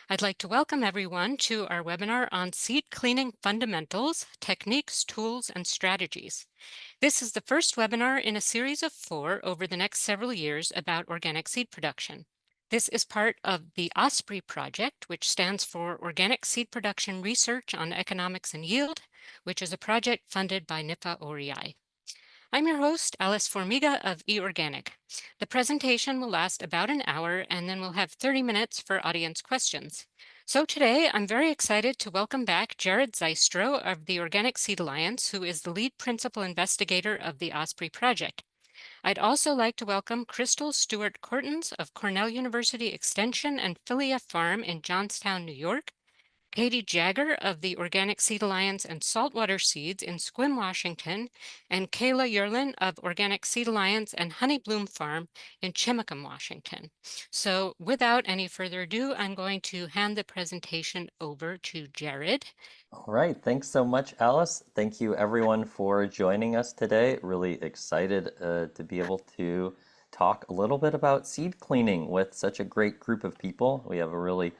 I'd like to welcome everyone to our webinar on seed cleaning fundamentals, techniques, tools, and strategies. This is the first webinar in a series of 4 over the next several years about organic seed production. This is part of the OSPRI project, which stands for Organic Seed Production Research on Economics and Yield, which is a project funded by NIFA OREI. I'm your host, Alice Formiga of eOrganic. The presentation will last about an hour, and then we'll have 30 minutes for audience questions. So today, I'm very excited to welcome back Jared Zystro of the Organic Seed Alliance, who is the lead principal investigator of the OSPRI project. I'd also like to welcome Crystal Stewart Cortons of Cornell University Extension and Philia Farm in Johnstown, New York, Katie Jagger of the Organic Seed Alliance and Saltwater Seeds in Sequim, Washington, and Kayla Yerlin of Organic Seed Alliance and Honey Bloom Farm in Chimacum, Washington. So without any further ado, I'm going to hand the presentation over to Jared. All right, thanks so much, Alice. Thank you everyone for joining us today. Really excited to be able to talk a little bit about seed cleaning with such a great group of people. We have a really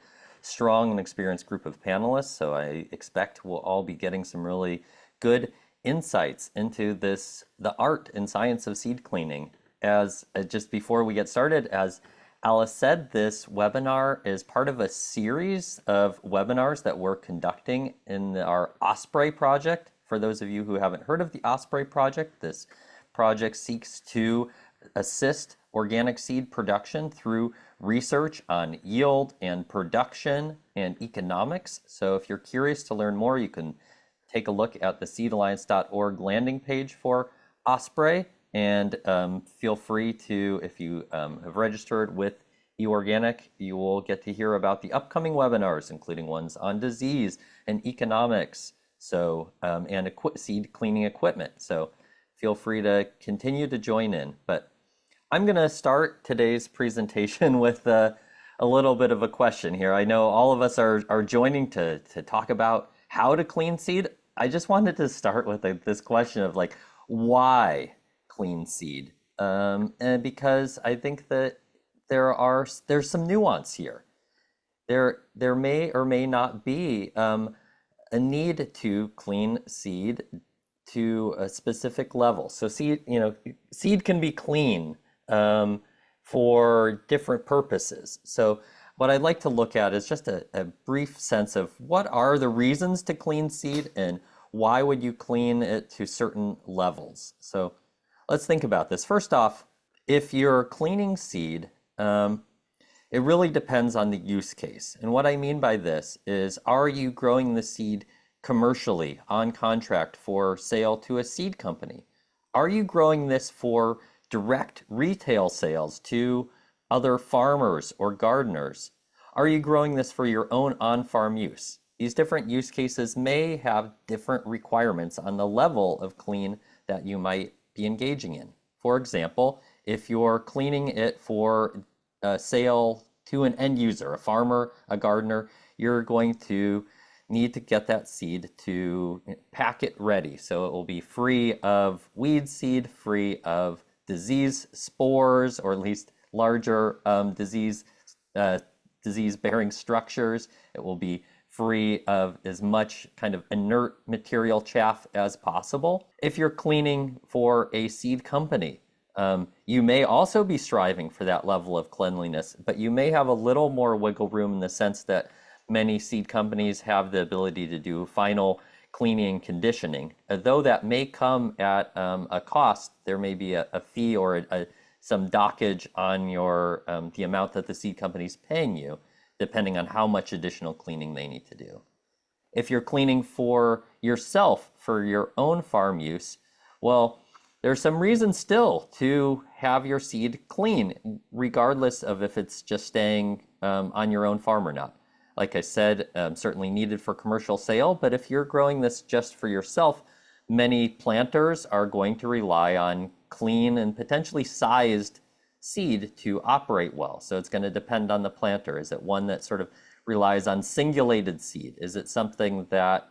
strong and experienced group of panelists, so I expect we'll all be getting some really good insights into the art and science of seed cleaning. As just before we get started, as Alice said, this webinar is part of a series of webinars that we're conducting in our Osprey project. For those of you who haven't heard of the Osprey project, this project seeks to assist organic seed production through research on yield and production and economics. So if you're curious to learn more, you can take a look at the seedalliance.org landing page for Osprey. And feel free to, if you have registered with eOrganic, you will get to hear about the upcoming webinars, including ones on disease and economics, so and seed cleaning equipment. So feel free to continue to join in. But I'm going to start today's presentation with a little bit of a question here. I know all of us are joining to talk about how to clean seed. I just wanted to start with this question of like, why clean seed? And because I think that there's some nuance here. There may or may not be a need to clean seed to a specific level. So seed can be clean for different purposes. So what I'd like to look at is just a brief sense of what are the reasons to clean seed and why would you clean it to certain levels. So let's think about this. First off, if you're cleaning seed, it really depends on the use case. And what I mean by this is, are you growing the seed commercially on contract for sale to a seed company? Are you growing this for direct retail sales to other farmers or gardeners? Are you growing this for your own on-farm use? These different use cases may have different requirements on the level of clean that you might be engaging in. For example, if you're cleaning it for sale to an end user, a farmer, a gardener, you're going to need to get that seed to pack it ready. So it will be free of weed seed, free of disease spores, or at least larger disease-bearing structures. It will be free of as much kind of inert material chaff as possible. If you're cleaning for a seed company, you may also be striving for that level of cleanliness, but you may have a little more wiggle room in the sense that many seed companies have the ability to do final cleaning and conditioning. Though that may come at a cost, there may be a fee or some dockage on your the amount that the seed company is paying you, depending on how much additional cleaning they need to do. If you're cleaning for yourself, for your own farm use, well, there's some reason still to have your seed clean, regardless of if it's just staying on your own farm or not. Like I said, certainly needed for commercial sale, but if you're growing this just for yourself, many planters are going to rely on clean and potentially sized seed to operate well. So it's going to depend on the planter. Is it one that sort of relies on singulated seed? Is it something that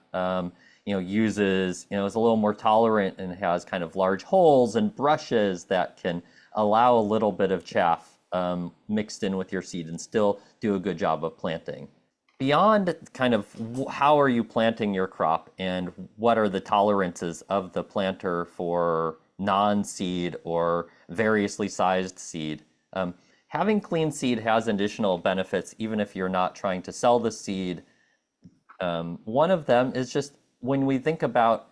uses, is a little more tolerant and has kind of large holes and brushes that can allow a little bit of chaff mixed in with your seed and still do a good job of planting? beyond kind of how are you planting your crop and what are the tolerances of the planter for non-seed or variously sized seed, having clean seed has additional benefits even if you're not trying to sell the seed. One of them is just when we think about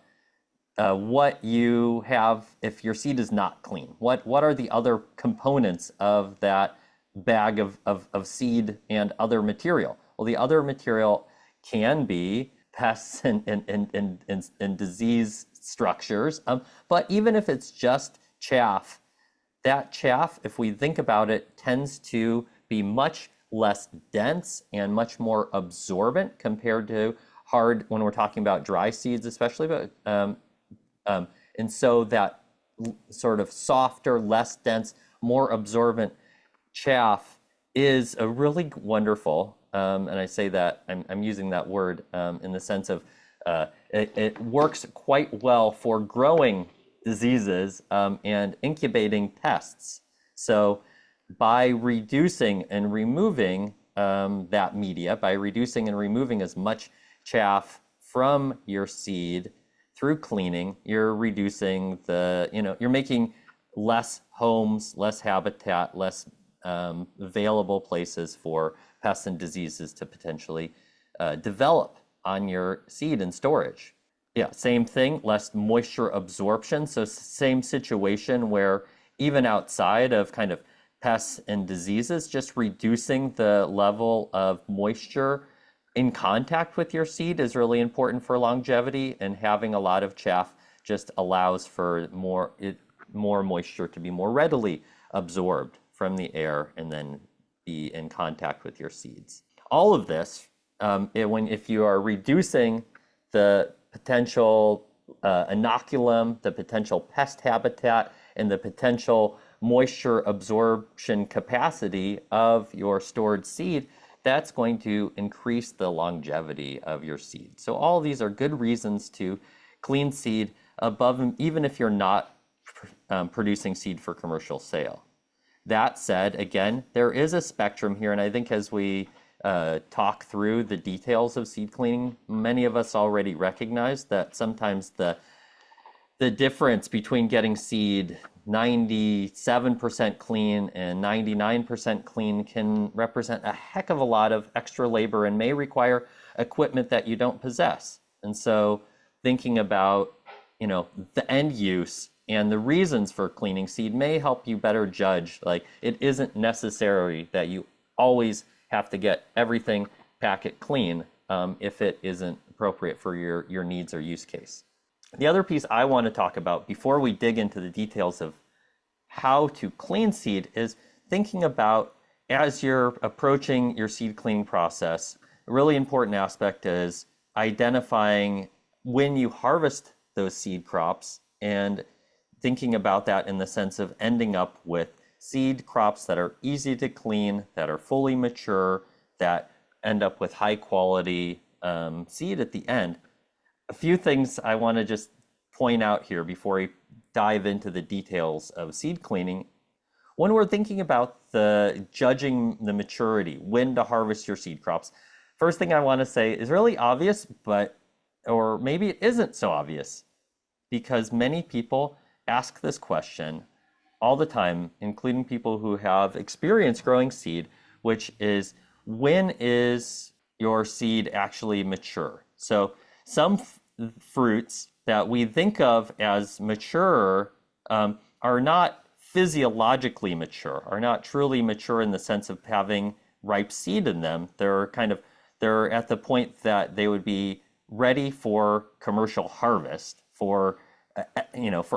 what you have if your seed is not clean. What are the other components of that bag of seed and other material? Well, the other material can be pests and disease structures. But even if it's just chaff, that chaff, if we think about it, tends to be much less dense and much more absorbent compared to hard when we're talking about dry seeds, especially. But and so that sort of softer, less dense, more absorbent chaff is a really wonderful, and I say that I'm using that word in the sense of it works quite well for growing diseases and incubating pests. So by reducing and removing that media, by reducing and removing as much chaff from your seed through cleaning, you're reducing you're making less homes, less habitat, less available places for pests and diseases to potentially develop on your seed and storage. Yeah, same thing, less moisture absorption. So same situation where even outside of kind of pests and diseases, just reducing the level of moisture in contact with your seed is really important for longevity, and having a lot of chaff just allows for more moisture to be more readily absorbed from the air and then be in contact with your seeds. All of this, if you are reducing the potential inoculum, the potential pest habitat, and the potential moisture absorption capacity of your stored seed, that's going to increase the longevity of your seed. So all of these are good reasons to clean seed even if you're not producing seed for commercial sale. That said, again, there is a spectrum here, and I think as we talk through the details of seed cleaning, many of us already recognize that sometimes the difference between getting seed 97% clean and 99% clean can represent a heck of a lot of extra labor and may require equipment that you don't possess. And so thinking about, the end use and the reasons for cleaning seed may help you better judge. Like, it isn't necessary that you always have to get everything packet clean if it isn't appropriate for your needs or use case. The other piece I want to talk about before we dig into the details of how to clean seed is thinking about, as you're approaching your seed cleaning process, a really important aspect is identifying when you harvest those seed crops and thinking about that in the sense of ending up with seed crops that are easy to clean, that are fully mature, that end up with high quality seed at the end. A few things I want to just point out here before we dive into the details of seed cleaning. When we're thinking about judging the maturity, when to harvest your seed crops, first thing I want to say is really obvious, or maybe it isn't so obvious, because many people ask this question all the time, including people who have experience growing seed, which is, when is your seed actually mature? So some fruits that we think of as mature are not physiologically mature, are not truly mature in the sense of having ripe seed in them. They're at the point that they would be ready for commercial harvest, for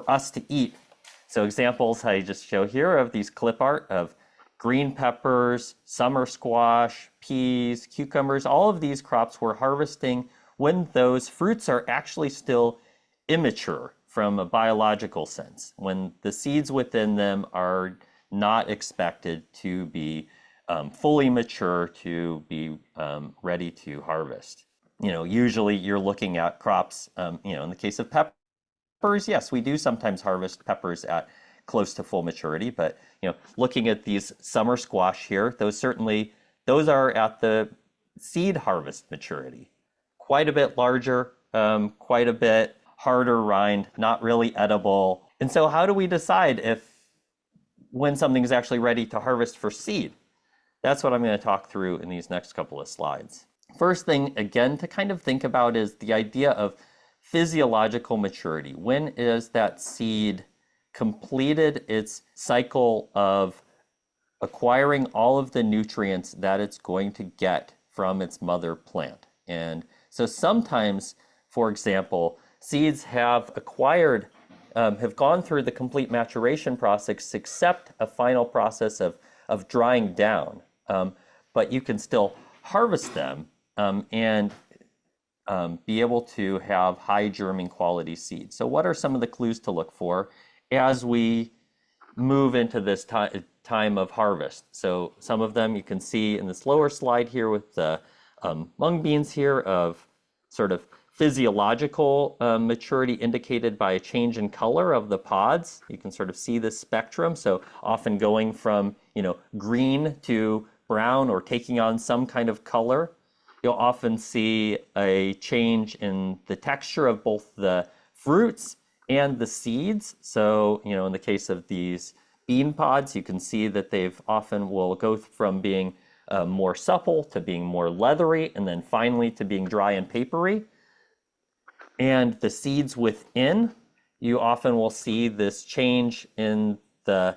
us to eat. So examples I just show here of these clip art of green peppers, summer squash, peas, cucumbers, all of these crops we're harvesting when those fruits are actually still immature from a biological sense, when the seeds within them are not expected to be fully mature to be ready to harvest. Usually you're looking at crops, in the case of peppers, yes, we do sometimes harvest peppers at close to full maturity, but looking at these summer squash here, those are at the seed harvest maturity. Quite a bit larger, quite a bit harder rind, not really edible. And so how do we decide if when something is actually ready to harvest for seed? That's what I'm going to talk through in these next couple of slides. First thing, again, to kind of think about is the idea of physiological maturity. When is that seed completed its cycle of acquiring all of the nutrients that it's going to get from its mother plant? And so sometimes, for example, seeds have acquired, have gone through the complete maturation process, except a final process of drying down. But you can still harvest them and be able to have high germing quality seeds. So what are some of the clues to look for as we move into this time of harvest? So some of them you can see in this lower slide here with the mung beans here of sort of physiological maturity indicated by a change in color of the pods. You can sort of see this spectrum. So often going from, green to brown or taking on some kind of color. You'll often see a change in the texture of both the fruits and the seeds. So, in the case of these bean pods, you can see that they've often will go from being more supple to being more leathery, and then finally to being dry and papery. And the seeds within, you often will see this change in the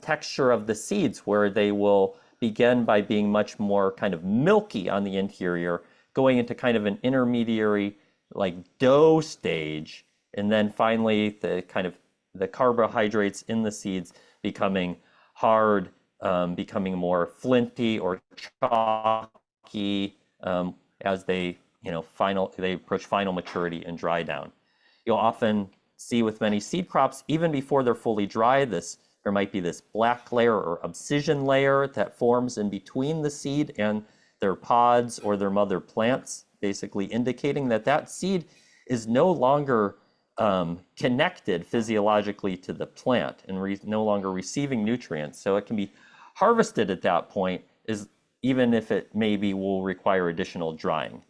texture of the seeds, where they will begin by being much more kind of milky on the interior, going into kind of an intermediary like dough stage, and then finally the carbohydrates in the seeds becoming hard, becoming more flinty or chalky as they they approach final maturity and dry down. You'll often see with many seed crops, even before they're fully dry, there might be this black layer or abscission layer that forms in between the seed and their pods or their mother plants, basically indicating that that seed is no longer connected physiologically to the plant and no longer receiving nutrients. So it can be harvested at that point, even if it maybe will require additional drying.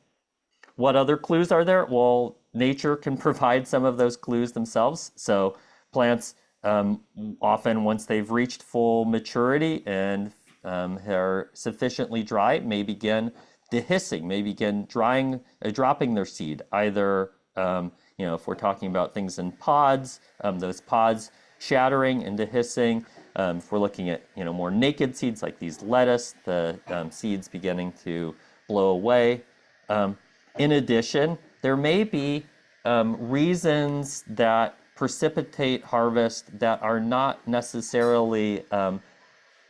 What other clues are there? Well, nature can provide some of those clues themselves. So plants often, once they've reached full maturity and are sufficiently dry, may begin dehiscing, may begin dropping their seed. Either, if we're talking about things in pods, those pods shattering and dehiscing. If we're looking at more naked seeds like these lettuce, the seeds beginning to blow away. In addition, there may be reasons that precipitate harvest that are not necessarily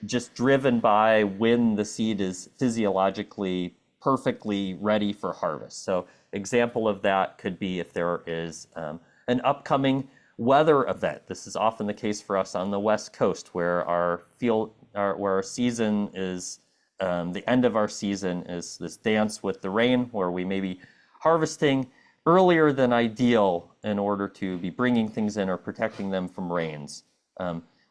just driven by when the seed is physiologically perfectly ready for harvest. So example of that could be if there is an upcoming weather event. This is often the case for us on the West Coast, where our season is, the end of our season is this dance with the rain, where we may be harvesting earlier than ideal in order to be bringing things in or protecting them from rains.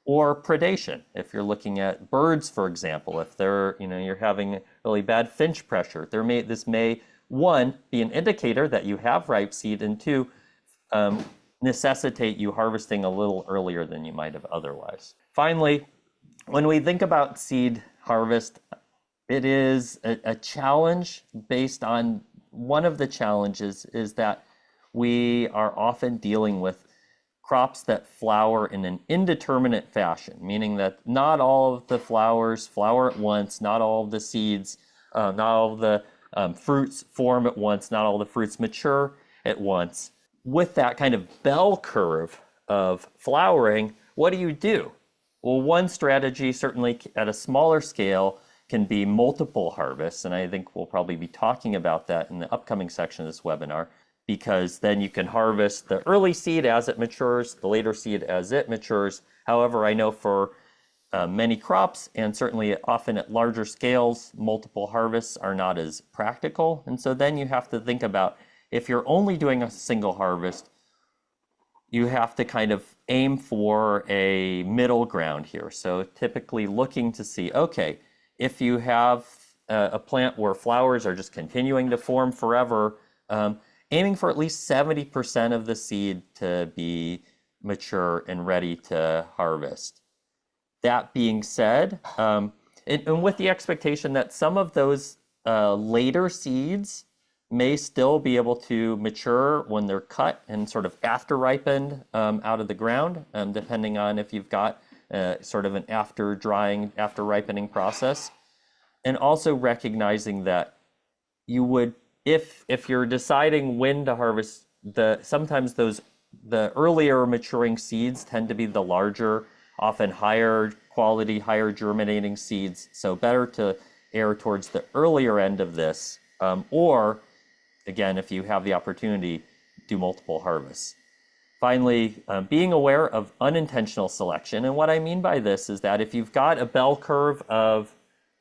Or predation. If you're looking at birds, for example, if you're having really bad finch pressure, this may, one, be an indicator that you have ripe seed, and two, necessitate you harvesting a little earlier than you might have otherwise. Finally, when we think about seed harvest, it is a challenge based on one of the challenges is that we are often dealing with crops that flower in an indeterminate fashion, meaning that not all of the flowers flower at once, not all of the seeds, not all of the fruits form at once, not all the fruits mature at once. With that kind of bell curve of flowering, what do you do? Well, one strategy, certainly at a smaller scale, can be multiple harvests, and I think we'll probably be talking about that in the upcoming section of this webinar, because then you can harvest the early seed as it matures, the later seed as it matures. However, I know for many crops, and certainly often at larger scales, multiple harvests are not as practical, and so then you have to think about, if you're only doing a single harvest, you have to kind of aim for a middle ground here. So typically looking to see, okay, if you have a plant where flowers are just continuing to form forever, aiming for at least 70% of the seed to be mature and ready to harvest. That being said, and with the expectation that some of those later seeds may still be able to mature when they're cut and sort of after ripened out of the ground, depending on if you've got sort of an after drying, after ripening process. And also recognizing that you would, if you're deciding when to harvest, sometimes the earlier maturing seeds tend to be the larger, often higher quality, higher germinating seeds. So better to err towards the earlier end of this, or again, if you have the opportunity, do multiple harvests. Finally, being aware of unintentional selection. And what I mean by this is that if you've got a bell curve of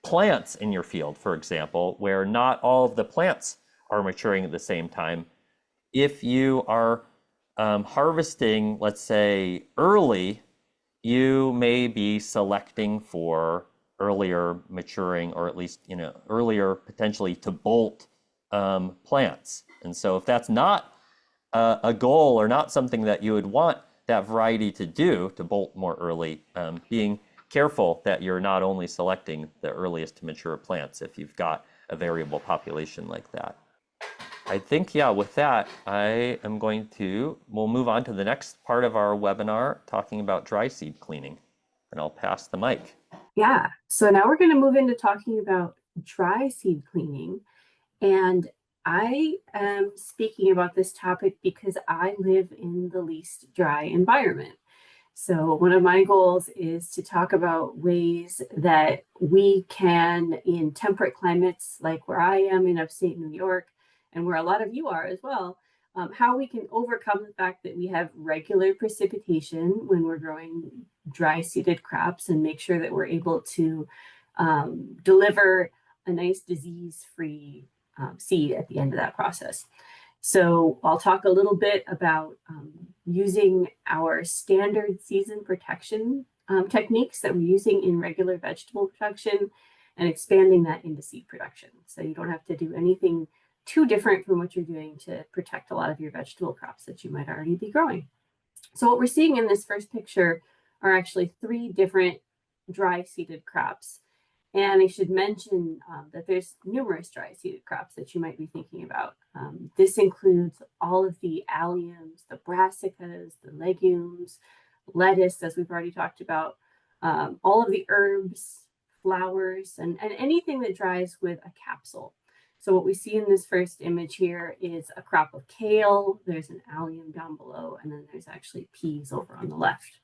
plants in your field, for example, where not all of the plants are maturing at the same time, if you are harvesting, let's say, early, you may be selecting for earlier maturing, or at least, earlier potentially to bolt plants. And so if that's not a goal or not something that you would want that variety to do, to bolt more early, being careful that you're not only selecting the earliest to mature plants if you've got a variable population like that. I think, yeah, with that, we'll move on to the next part of our webinar, talking about dry seed cleaning. And I'll pass the mic. Yeah, so now we're going to move into talking about dry seed cleaning. And I am speaking about this topic because I live in the least dry environment. So one of my goals is to talk about ways that we can, in temperate climates like where I am in upstate New York, and where a lot of you are as well, how we can overcome the fact that we have regular precipitation when we're growing dry seeded crops and make sure that we're able to deliver a nice disease-free seed at the end of that process. So I'll talk a little bit about using our standard season protection techniques that we're using in regular vegetable production and expanding that into seed production. So you don't have to do anything too different from what you're doing to protect a lot of your vegetable crops that you might already be growing. So what we're seeing in this first picture are actually 3 different dry seeded crops. And I should mention that there's numerous dry seeded crops that you might be thinking about. This includes all of the alliums, the brassicas, the legumes, lettuce, as we've already talked about, all of the herbs, flowers, and anything that dries with a capsule. So what we see in this first image here is a crop of kale, there's an allium down below, and then there's actually peas over on the left.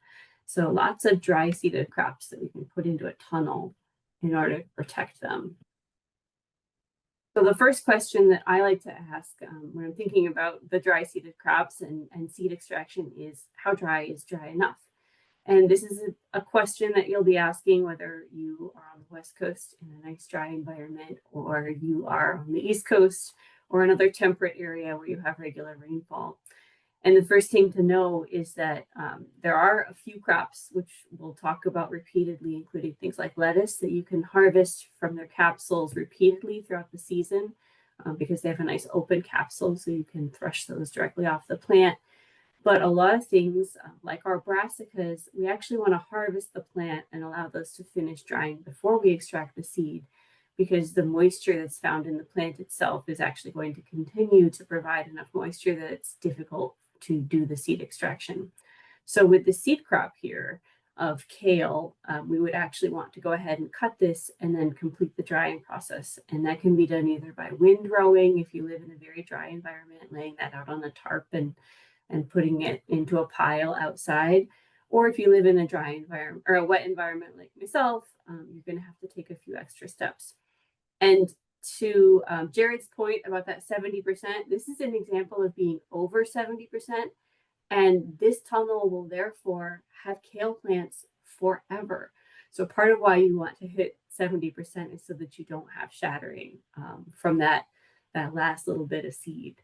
So lots of dry seeded crops that we can put into a tunnel in order to protect them. So the first question that I like to ask when I'm thinking about the dry seeded crops and seed extraction is, how dry is dry enough? And this is a question that you'll be asking whether you are on the West Coast in a nice dry environment, or you are on the East Coast or another temperate area where you have regular rainfall. And the first thing to know is that there are a few crops, which we'll talk about repeatedly, including things like lettuce, that you can harvest from their capsules repeatedly throughout the season because they have a nice open capsule, so you can thresh those directly off the plant. But a lot of things, like our brassicas, we actually want to harvest the plant and allow those to finish drying before we extract the seed, because the moisture that's found in the plant itself is actually going to continue to provide enough moisture that it's difficult to do the seed extraction. So with the seed crop here of kale, we would actually want to go ahead and cut this and then complete the drying process. And that can be done either by windrowing, if you live in a very dry environment, laying that out on a tarp and putting it into a pile outside. Or if you live in a dry environment or a wet environment like myself, you're going to have to take a few extra steps. And to Jared's point about that 70%, this is an example of being over 70%. And this tunnel will therefore have kale plants forever. So part of why you want to hit 70% is so that you don't have shattering from that last little bit of seed.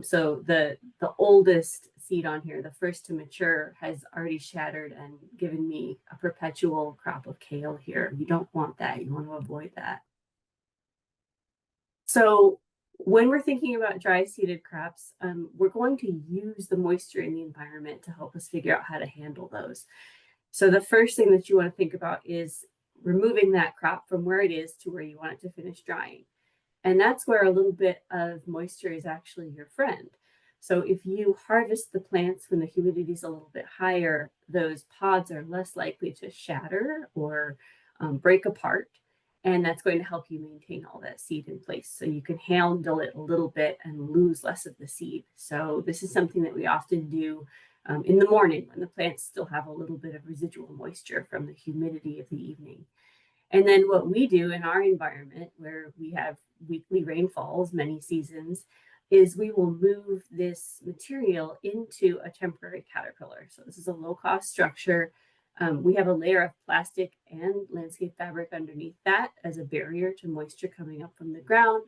So the oldest seed on here, the first to mature, has already shattered and given me a perpetual crop of kale here. You don't want that. You want to avoid that. So when we're thinking about dry seeded crops, we're going to use the moisture in the environment to help us figure out how to handle those. So the first thing that you want to think about is removing that crop from where it is to where you want it to finish drying. And that's where a little bit of moisture is actually your friend. So if you harvest the plants when the humidity is a little bit higher, those pods are less likely to shatter or break apart. And that's going to help you maintain all that seed in place. So you can handle it a little bit and lose less of the seed. So this is something that we often do in the morning when the plants still have a little bit of residual moisture from the humidity of the evening. And then what we do in our environment, where we have weekly rainfalls, many seasons, is we will move this material into a temporary caterpillar. So this is a low-cost structure. We have a layer of plastic and landscape fabric underneath that as a barrier to moisture coming up from the ground.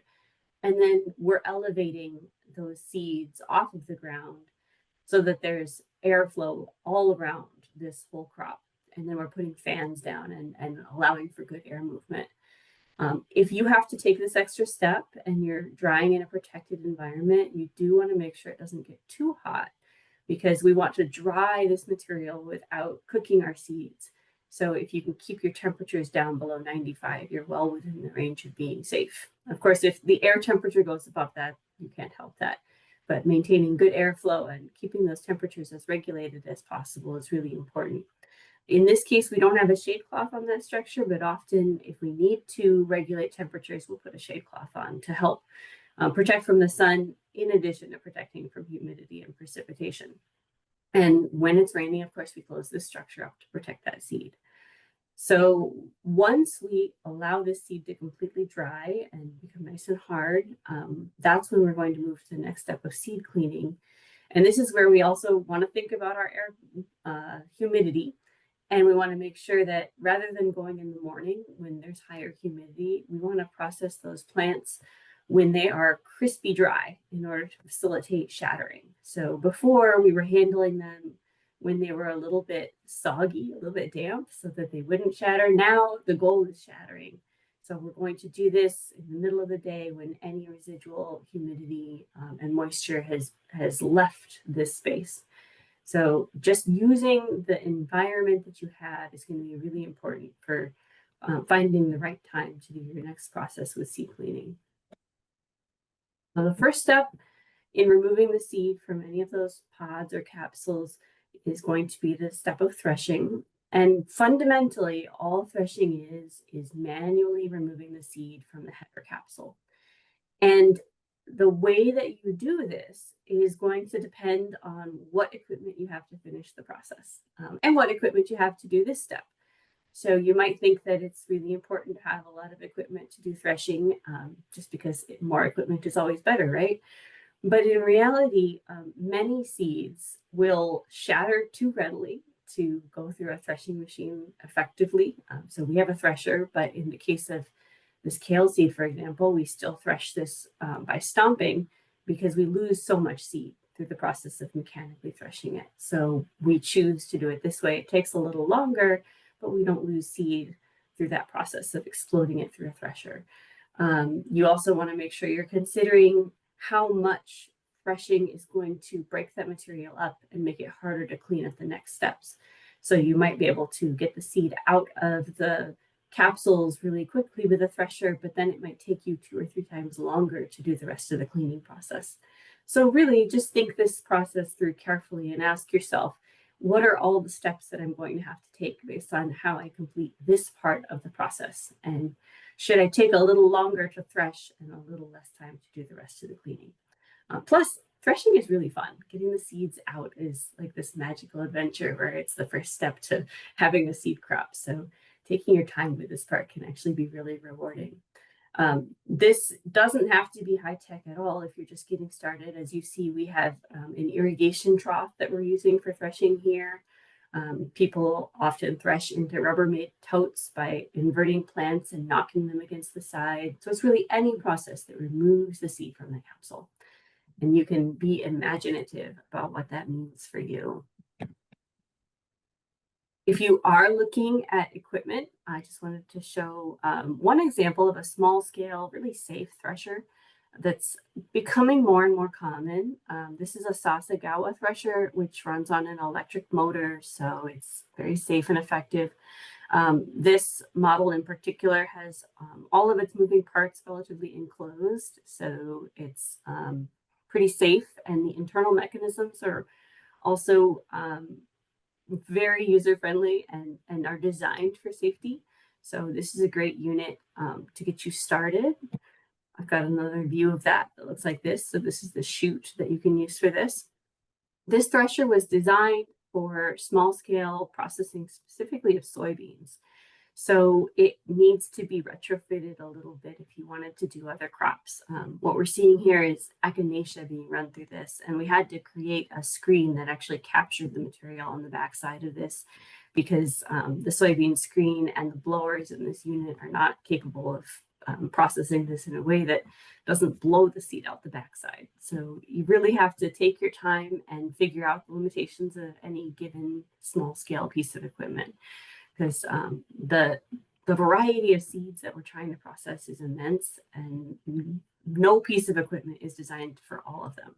And then we're elevating those seeds off of the ground so that there's airflow all around this whole crop. And then we're putting fans down and allowing for good air movement. If you have to take this extra step and you're drying in a protected environment, you do want to make sure it doesn't get too hot because we want to dry this material without cooking our seeds. So if you can keep your temperatures down below 95, you're well within the range of being safe. Of course, if the air temperature goes above that, you can't help that. But maintaining good airflow and keeping those temperatures as regulated as possible is really important. In this case, we don't have a shade cloth on that structure, but often if we need to regulate temperatures, we'll put a shade cloth on to help protect from the sun, in addition to protecting from humidity and precipitation. And when it's raining, of course, we close this structure up to protect that seed. So once we allow this seed to completely dry and become nice and hard, that's when we're going to move to the next step of seed cleaning. And this is where we also want to think about our air humidity. And we want to make sure that rather than going in the morning when there's higher humidity, we want to process those plants when they are crispy dry in order to facilitate shattering. So before we were handling them when they were a little bit soggy, a little bit damp so that they wouldn't shatter. Now the goal is shattering. So we're going to do this in the middle of the day when any residual humidity and moisture has left this space. So just using the environment that you have is going to be really important for finding the right time to do your next process with seed cleaning. Now, the first step in removing the seed from any of those pods or capsules is going to be the step of threshing. And fundamentally, all threshing is manually removing the seed from the header capsule. And the way that you do this is going to depend on what equipment you have to finish the process and what equipment you have to do this step. So you might think that it's really important to have a lot of equipment to do threshing just because more equipment is always better, right? But in reality, many seeds will shatter too readily to go through a threshing machine effectively. So we have a thresher, but in the case of this kale seed, for example, we still thresh this by stomping because we lose so much seed through the process of mechanically threshing it. So we choose to do it this way. It takes a little longer, but we don't lose seed through that process of exploding it through a thresher. You also want to make sure you're considering how much threshing is going to break that material up and make it harder to clean at the next steps. So you might be able to get the seed out of the capsules really quickly with a thresher, but then it might take you 2 or 3 times longer to do the rest of the cleaning process. So really just think this process through carefully and ask yourself, what are all the steps that I'm going to have to take based on how I complete this part of the process? And should I take a little longer to thresh and a little less time to do the rest of the cleaning? Plus, threshing is really fun. Getting the seeds out is like this magical adventure where it's the first step to having a seed crop. So taking your time with this part can actually be really rewarding. This doesn't have to be high tech at all if you're just getting started. As you see, we have an irrigation trough that we're using for threshing here. People often thresh into Rubbermaid totes by inverting plants and knocking them against the side. So it's really any process that removes the seed from the capsule. And you can be imaginative about what that means for you. If you are looking at equipment, I just wanted to show one example of a small scale, really safe thresher that's becoming more and more common. This is a Sasagawa thresher, which runs on an electric motor, so it's very safe and effective. This model in particular has all of its moving parts relatively enclosed, so it's pretty safe, and the internal mechanisms are also very user-friendly and are designed for safety. So this is a great unit to get you started. I've got another view of that looks like this. So this is the chute that you can use for this. This thresher was designed for small scale processing, specifically of soybeans. So it needs to be retrofitted a little bit if you wanted to do other crops. What we're seeing here is echinacea being run through this, and we had to create a screen that actually captured the material on the backside of this because the soybean screen and the blowers in this unit are not capable of processing this in a way that doesn't blow the seed out the backside. So you really have to take your time and figure out the limitations of any given small scale piece of equipment, because the variety of seeds that we're trying to process is immense, and no piece of equipment is designed for all of them.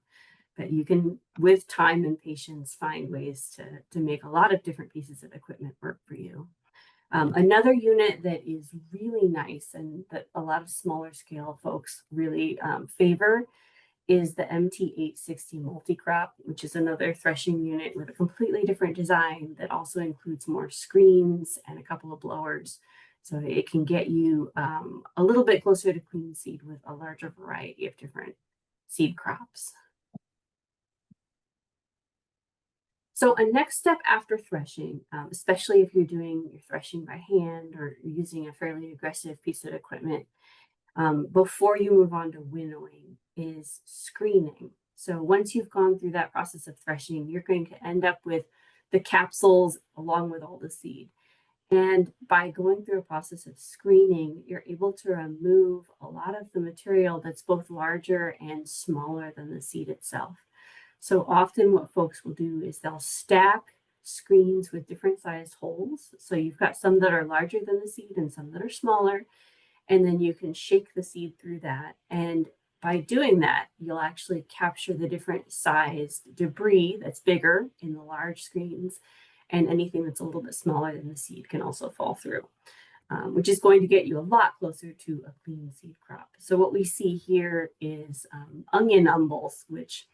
But you can, with time and patience, find ways to make a lot of different pieces of equipment work for you. Another unit that is really nice and that a lot of smaller scale folks really favor is the MT860 multi-crop, which is another threshing unit with a completely different design that also includes more screens and a couple of blowers. So it can get you a little bit closer to clean seed with a larger variety of different seed crops. So a next step after threshing, especially if you're doing your threshing by hand or using a fairly aggressive piece of equipment, before you move on to winnowing, is screening. So once you've gone through that process of threshing, you're going to end up with the capsules along with all the seed. And by going through a process of screening, you're able to remove a lot of the material that's both larger and smaller than the seed itself. So often what folks will do is they'll stack screens with different sized holes. So you've got some that are larger than the seed and some that are smaller, and then you can shake the seed through that. And by doing that, you'll actually capture the different sized debris that's bigger in the large screens, and anything that's a little bit smaller than the seed can also fall through, which is going to get you a lot closer to a clean seed crop. So what we see here is onion umbels, which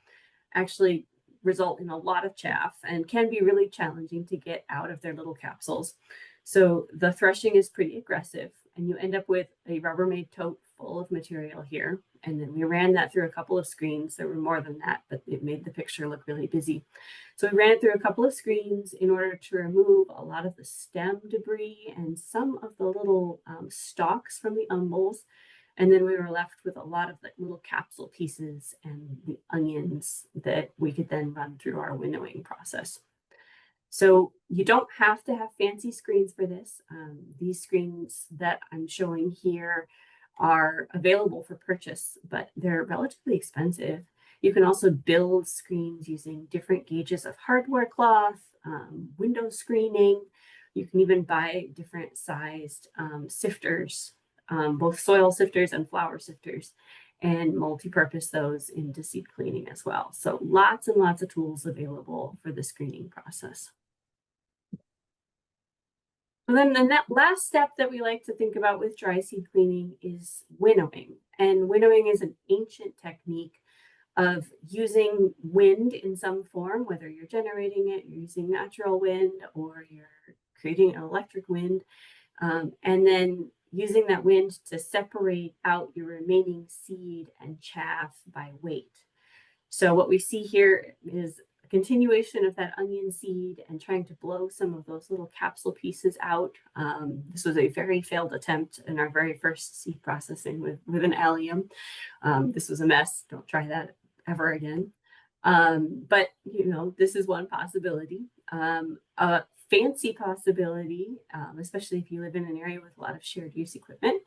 actually result in a lot of chaff and can be really challenging to get out of their little capsules. So the threshing is pretty aggressive, and you end up with a Rubbermaid tote full of material here. And then we ran that through a couple of screens. There were more than that, but it made the picture look really busy. So we ran it through a couple of screens in order to remove a lot of the stem debris and some of the little stalks from the umbels. And then we were left with a lot of the little capsule pieces and the onions that we could then run through our winnowing process. So you don't have to have fancy screens for this. These screens that I'm showing here are available for purchase, but they're relatively expensive. You can also build screens using different gauges of hardware cloth, window screening. You can even buy different sized sifters, both soil sifters and flower sifters, and multi-purpose those into seed cleaning as well. So lots and lots of tools available for the screening process. And then the last step that we like to think about with dry seed cleaning is winnowing. And winnowing is an ancient technique of using wind in some form, whether you're generating it, you're using natural wind, or you're creating an electric wind, and then using that wind to separate out your remaining seed and chaff by weight. So what we see here is a continuation of that onion seed and trying to blow some of those little capsule pieces out. This was a very failed attempt in our very first seed processing with an allium. This was a mess. Don't try that ever again. But you know, this is one possibility. A fancy possibility, especially if you live in an area with a lot of shared use equipment,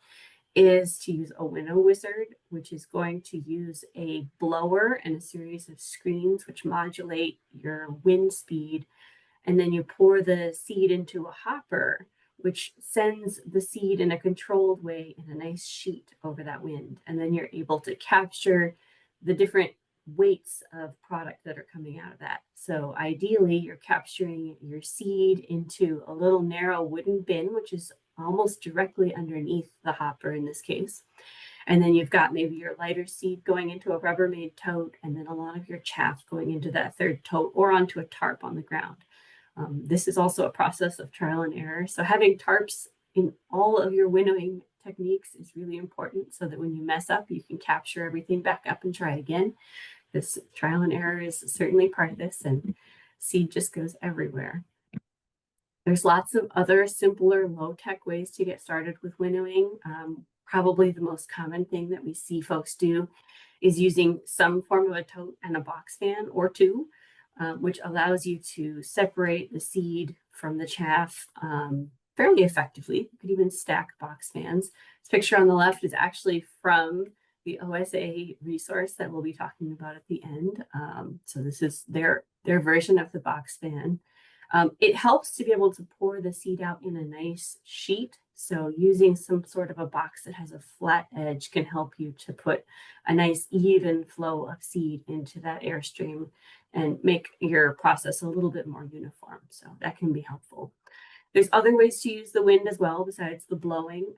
is to use a winnow wizard, which is going to use a blower and a series of screens which modulate your wind speed And then you pour the seed into a hopper, which sends the seed in a controlled way in a nice sheet over that wind. And then you're able to capture the different weights of product that are coming out of that. So ideally, you're capturing your seed into a little narrow wooden bin, which is almost directly underneath the hopper in this case. And then you've got maybe your lighter seed going into a Rubbermaid tote, and then a lot of your chaff going into that third tote or onto a tarp on the ground. This is also a process of trial and error. So having tarps in all of your winnowing techniques is really important so that when you mess up, you can capture everything back up and try again. This trial and error is certainly part of this, and seed just goes everywhere. There's lots of other simpler, low-tech ways to get started with winnowing. Probably the most common thing that we see folks do is using some form of a tote and a box fan or two, which allows you to separate the seed from the chaff fairly effectively. You could even stack box fans. This picture on the left is actually from the OSA resource that we'll be talking about at the end. So this is their version of the box fan. It helps to be able to pour the seed out in a nice sheet. So using some sort of a box that has a flat edge can help you to put a nice even flow of seed into that airstream and make your process a little bit more uniform. So that can be helpful. There's other ways to use the wind as well besides the blowing.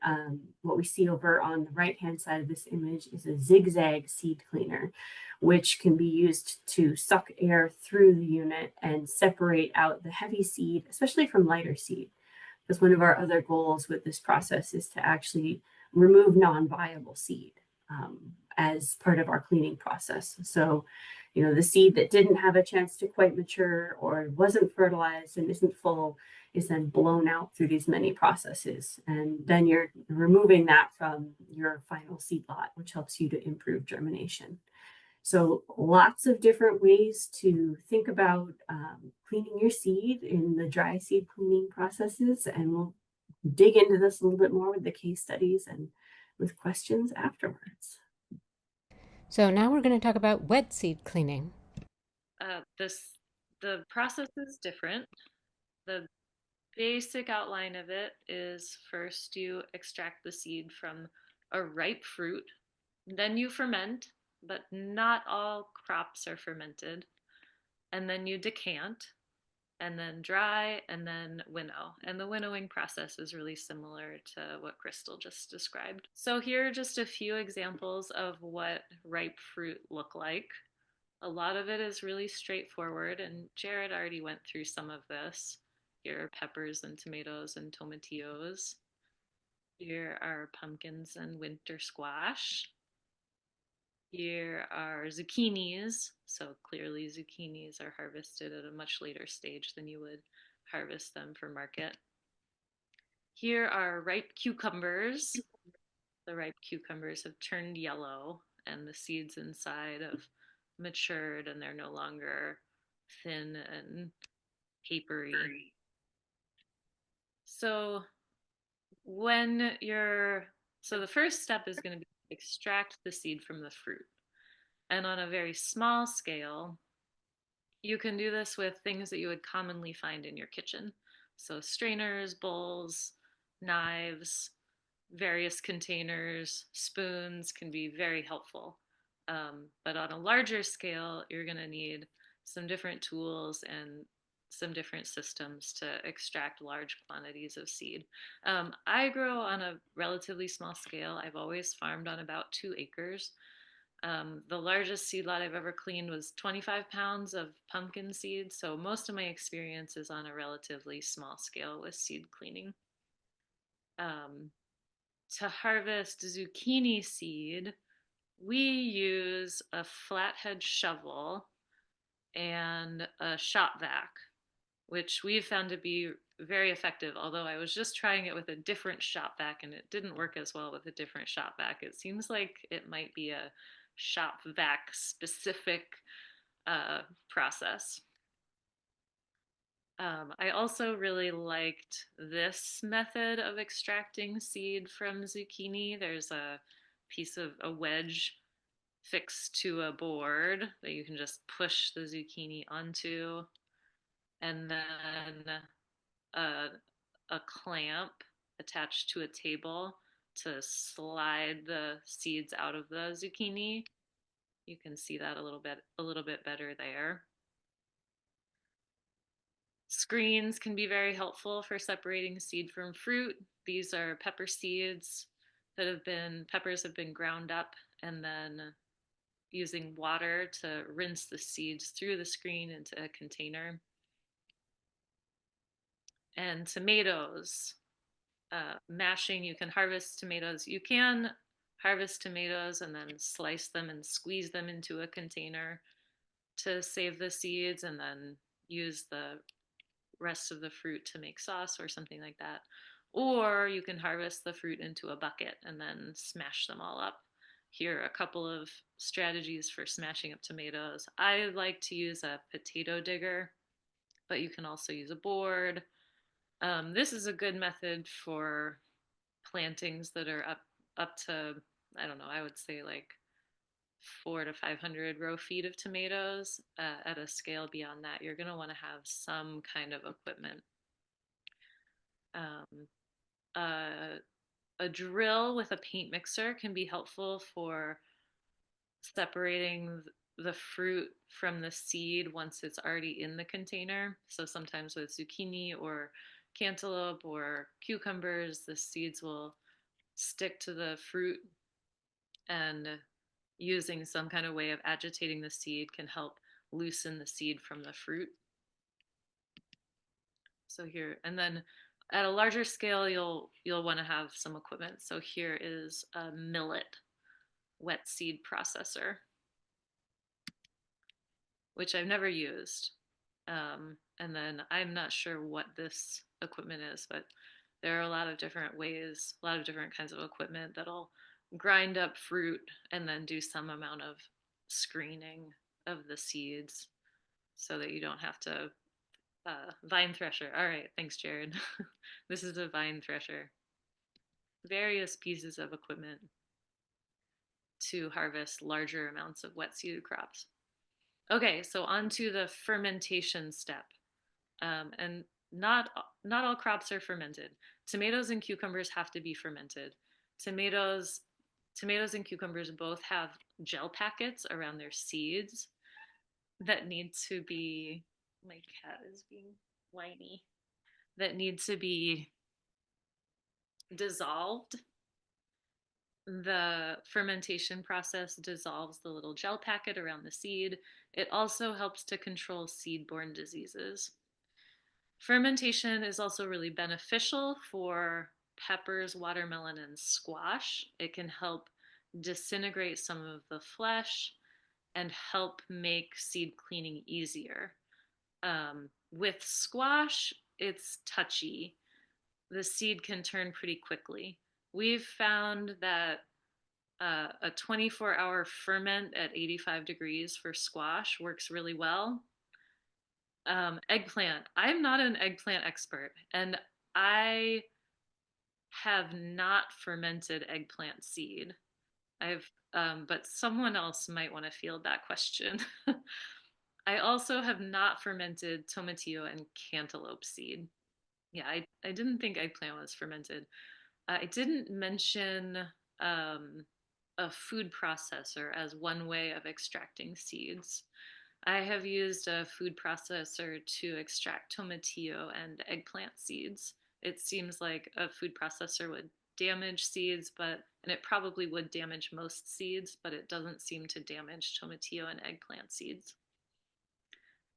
What we see over on the right-hand side of this image is a zigzag seed cleaner, which can be used to suck air through the unit and separate out the heavy seed, especially from lighter seed. Because one of our other goals with this process is to actually remove non-viable seed as part of our cleaning process. So, the seed that didn't have a chance to quite mature or wasn't fertilized and isn't full is then blown out through these many processes. And then you're removing that from your final seed lot, which helps you to improve germination. So lots of different ways to think about cleaning your seed in the dry seed cleaning processes. And we'll dig into this a little bit more with the case studies and with questions afterwards. So now we're going to talk about wet seed cleaning. The process is different. The basic outline of it is first you extract the seed from a ripe fruit, then you ferment, but not all crops are fermented, and then you decant, and then dry, and then winnow. And the winnowing process is really similar to what Crystal just described. So here are just a few examples of what ripe fruit look like. A lot of it is really straightforward, and Jared already went through some of this. Here are peppers and tomatoes and tomatillos. Here are pumpkins and winter squash. Here are zucchinis. So clearly zucchinis are harvested at a much later stage than you would harvest them for market. Here are ripe cucumbers. The ripe cucumbers have turned yellow and the seeds inside have matured and they're no longer thin and papery. So the first step is going to be extract the seed from the fruit. And on a very small scale, you can do this with things that you would commonly find in your kitchen. So strainers, bowls, knives, various containers, spoons can be very helpful. But on a larger scale, you're going to need some different tools and some different systems to extract large quantities of seed. I grow on a relatively small scale. I've always farmed on about 2 acres. The largest seed lot I've ever cleaned was 25 pounds of pumpkin seed. So most of my experience is on a relatively small scale with seed cleaning. To harvest zucchini seed, we use a flathead shovel and a shop vac, which we've found to be very effective. Although I was just trying it with a different shop vac and it didn't work as well with a different shop vac. It seems like it might be a shop vac specific process. I also really liked this method of extracting seed from zucchini. There's a piece of a wedge fixed to a board that you can just push the zucchini onto. and then a, a clamp attached to a table to slide the seeds out of the zucchini. You can see that a little bit better there. Screens can be very helpful for separating seed from fruit. These are pepper seeds peppers have been ground up and then using water to rinse the seeds through the screen into a container. And tomatoes, mashing, you can harvest tomatoes. You can harvest tomatoes and then slice them and squeeze them into a container to save the seeds and then use the rest of the fruit to make sauce or something like that. Or you can harvest the fruit into a bucket and then smash them all up. Here are a couple of strategies for smashing up tomatoes. I like to use a potato digger, but you can also use a board. This is a good method for plantings that are up to, I don't know, I would say like 400 to 500 row feet of tomatoes. At a scale beyond that, you're going to want to have some kind of equipment. Um, uh, a drill with a paint mixer can be helpful for separating the fruit from the seed once it's already in the container. So sometimes with zucchini or cantaloupe or cucumbers, the seeds will stick to the fruit, and using some kind of way of agitating the seed can help loosen the seed from the fruit. So here, and then at a larger scale, you'll want to have some equipment. So here is a millet wet seed processor, which I've never used. And then I'm not sure what this equipment is, but there are a lot of different ways, a lot of different kinds of equipment that'll grind up fruit and then do some amount of screening of the seeds so that you don't have to vine thresher. All right, thanks, Jared. This is a vine thresher. Various pieces of equipment to harvest larger amounts of wet seeded crops. Okay, so on to the fermentation step. And not all crops are fermented. Tomatoes and cucumbers have to be fermented. Tomatoes and cucumbers both have gel packets around their seeds that need to be, my cat is being whiny, that need to be dissolved. The fermentation process dissolves the little gel packet around the seed. It also helps to control seed-borne diseases. Fermentation is also really beneficial for peppers, watermelon, and squash. It can help disintegrate some of the flesh and help make seed cleaning easier. With squash, it's touchy. The seed can turn pretty quickly. We've found that a 24-hour ferment at 85 degrees for squash works really well. Eggplant. I'm not an eggplant expert, and I have not fermented eggplant seed. But someone else might want to field that question. I also have not fermented tomatillo and cantaloupe seed. Yeah, I didn't think eggplant was fermented. I didn't mention a food processor as one way of extracting seeds. I have used a food processor to extract tomatillo and eggplant seeds. It seems like a food processor would damage seeds, and it probably would damage most seeds, but it doesn't seem to damage tomatillo and eggplant seeds.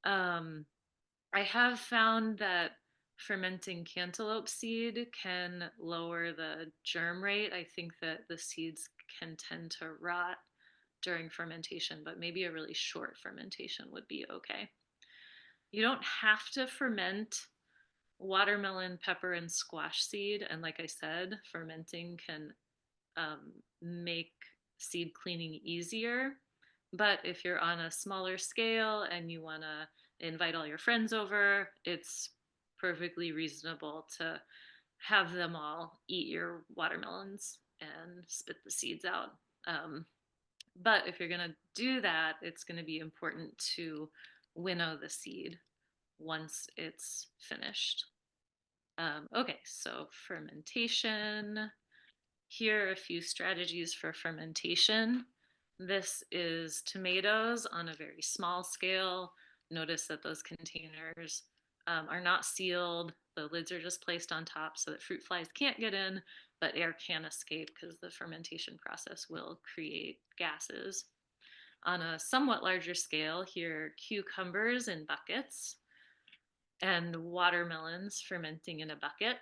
I have found that fermenting cantaloupe seed can lower the germ rate. I think that the seeds can tend to rot during fermentation, but maybe a really short fermentation would be okay. You don't have to ferment watermelon, pepper, and squash seed. And like I said, fermenting can make seed cleaning easier. But if you're on a smaller scale and you want to invite all your friends over, it's perfectly reasonable to have them all eat your watermelons and spit the seeds out. But if you're going to do that, it's going to be important to winnow the seed. once it's finished. Okay, so fermentation. Here are a few strategies for fermentation. This is tomatoes on a very small scale. Notice that those containers are not sealed. The lids are just placed on top so that fruit flies can't get in, but air can escape because the fermentation process will create gases. On a somewhat larger scale, here are cucumbers in buckets and watermelons fermenting in a bucket.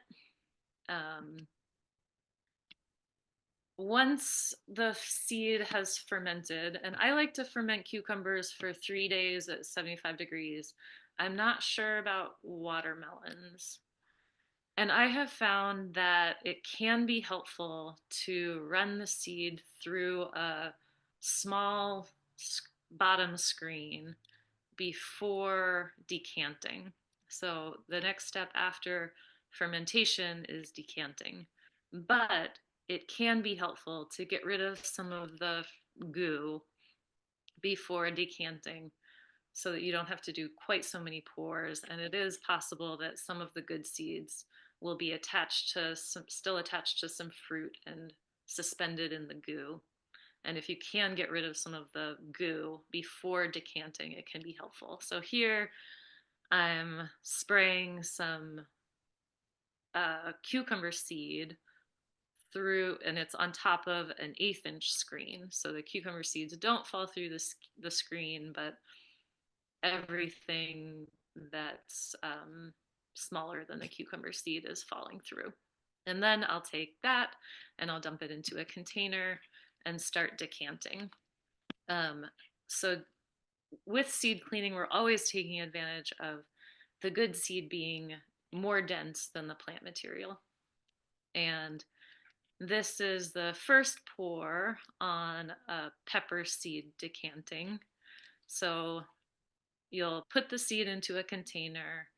Once the seed has fermented, and I like to ferment cucumbers for 3 days at 75 degrees. I'm not sure about watermelons. And I have found that it can be helpful to run the seed through a small bottom screen before decanting. So the next step after fermentation is decanting. But it can be helpful to get rid of some of the goo before decanting so that you don't have to do quite so many pours. And it is possible that some of the good seeds will be attached to still attached to some fruit and suspended in the goo. And if you can get rid of some of the goo before decanting, it can be helpful. So here I'm spraying some cucumber seed through, and it's on top of an 1/8-inch screen. So the cucumber seeds don't fall through the screen, but everything that's smaller than the cucumber seed is falling through. And then I'll take that and I'll dump it into a container and start decanting. So with seed cleaning, we're always taking advantage of the good seed being more dense than the plant material. And this is the first pour on a pepper seed decanting. So you'll put the seed into a container,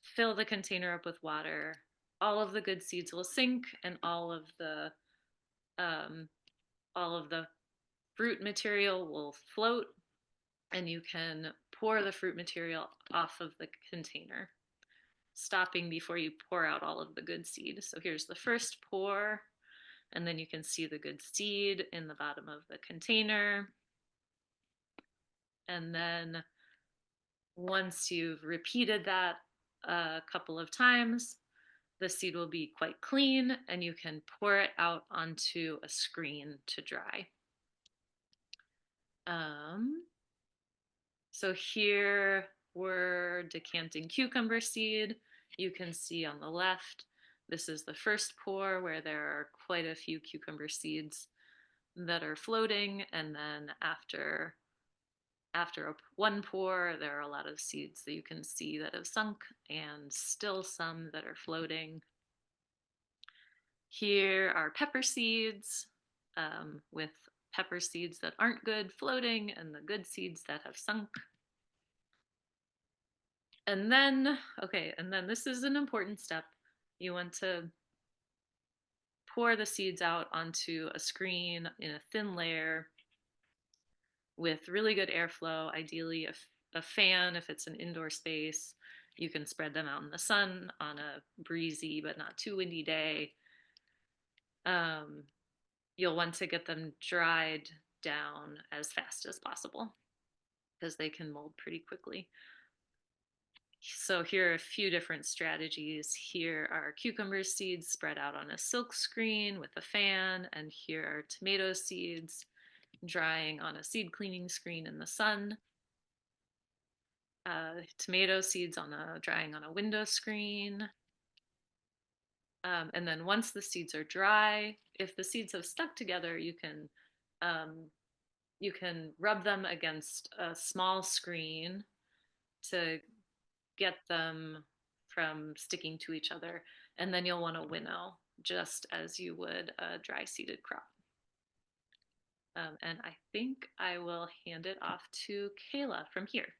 fill the container up with water. All of the good seeds will sink, and all of the fruit material will float, and you can pour the fruit material off of the container, stopping before you pour out all of the good seed. So here's the first pour, and then you can see the good seed in the bottom of the container. And then once you've repeated that a couple of times, the seed will be quite clean and you can pour it out onto a screen to dry. So here we're decanting cucumber seed. You can see on the left, this is the first pour where there are quite a few cucumber seeds that are floating, and then after one pour, there are a lot of seeds that you can see that have sunk and still some that are floating. Here are pepper seeds with pepper seeds that aren't good floating and the good seeds that have sunk. And then, okay, and then this is an important step. You want to pour the seeds out onto a screen in a thin layer with really good airflow, ideally a fan if it's an indoor space. You can spread them out in the sun on a breezy but not too windy day. You'll want to get them dried down as fast as possible because they can mold pretty quickly. So here are a few different strategies. Here are cucumber seeds spread out on a silk screen with a fan, and here are tomato seeds drying on a seed cleaning screen in the sun. Tomato seeds drying on a window screen. And then once the seeds are dry, if the seeds have stuck together, you can rub them against a small screen to get them from sticking to each other, and then you'll want to winnow just as you would a dry seeded crop. And I think I will hand it off to Kayla from here.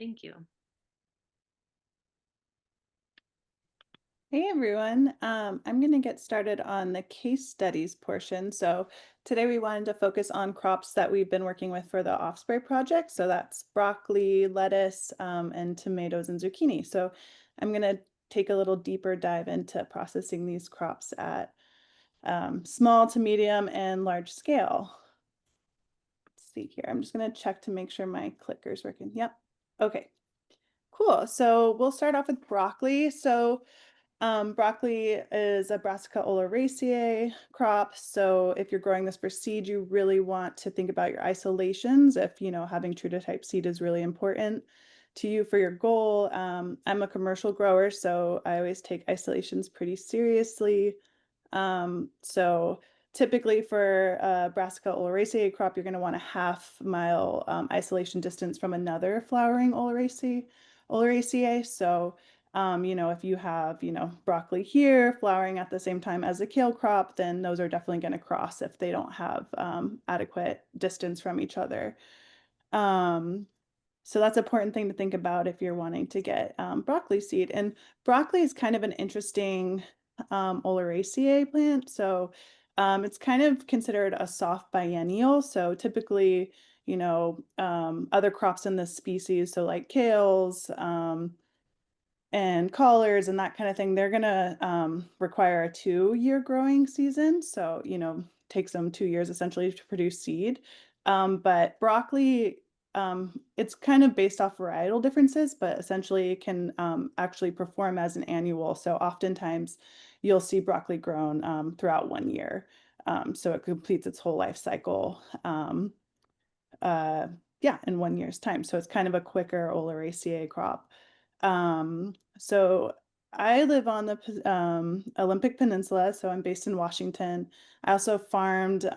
Thank you. Hey everyone. I'm going to get started on the case studies portion. So today we wanted to focus on crops that we've been working with for the Offspray project. So that's broccoli, lettuce, and tomatoes and zucchini. So I'm going to take a little deeper dive into processing these crops at small to medium and large scale. Let's see here. I'm just going to check to make sure my clicker's working. Yep. Okay, cool. So we'll start off with broccoli. Broccoli is a Brassica oleracea crop. So if you're growing this for seed, you really want to think about your isolations if, having true to type seed is really important to you for your goal. I'm a commercial grower, so I always take isolations pretty seriously. So typically for a Brassica oleracea crop, you're going to want a half-mile isolation distance from another flowering oleracea. So if you have, broccoli here flowering at the same time as the kale crop, then those are definitely going to cross if they don't have adequate distance from each other. Um, so that's an important thing to think about if you're wanting to get broccoli seed. And broccoli is kind of an interesting oleracea plant. So it's kind of considered a soft biennial. So typically, other crops in this species, so like kales, and collars and that kind of thing, they're gonna require a 2-year growing season. So, takes them 2 years essentially to produce seed. But broccoli, it's kind of based off varietal differences, but essentially it can actually perform as an annual. So oftentimes you'll see broccoli grown throughout 1 year. So it completes its whole life cycle. Uh, yeah, in 1 year's time. So it's kind of a quicker oleracea crop. So I live on the Olympic Peninsula, so I'm based in Washington. I also farmed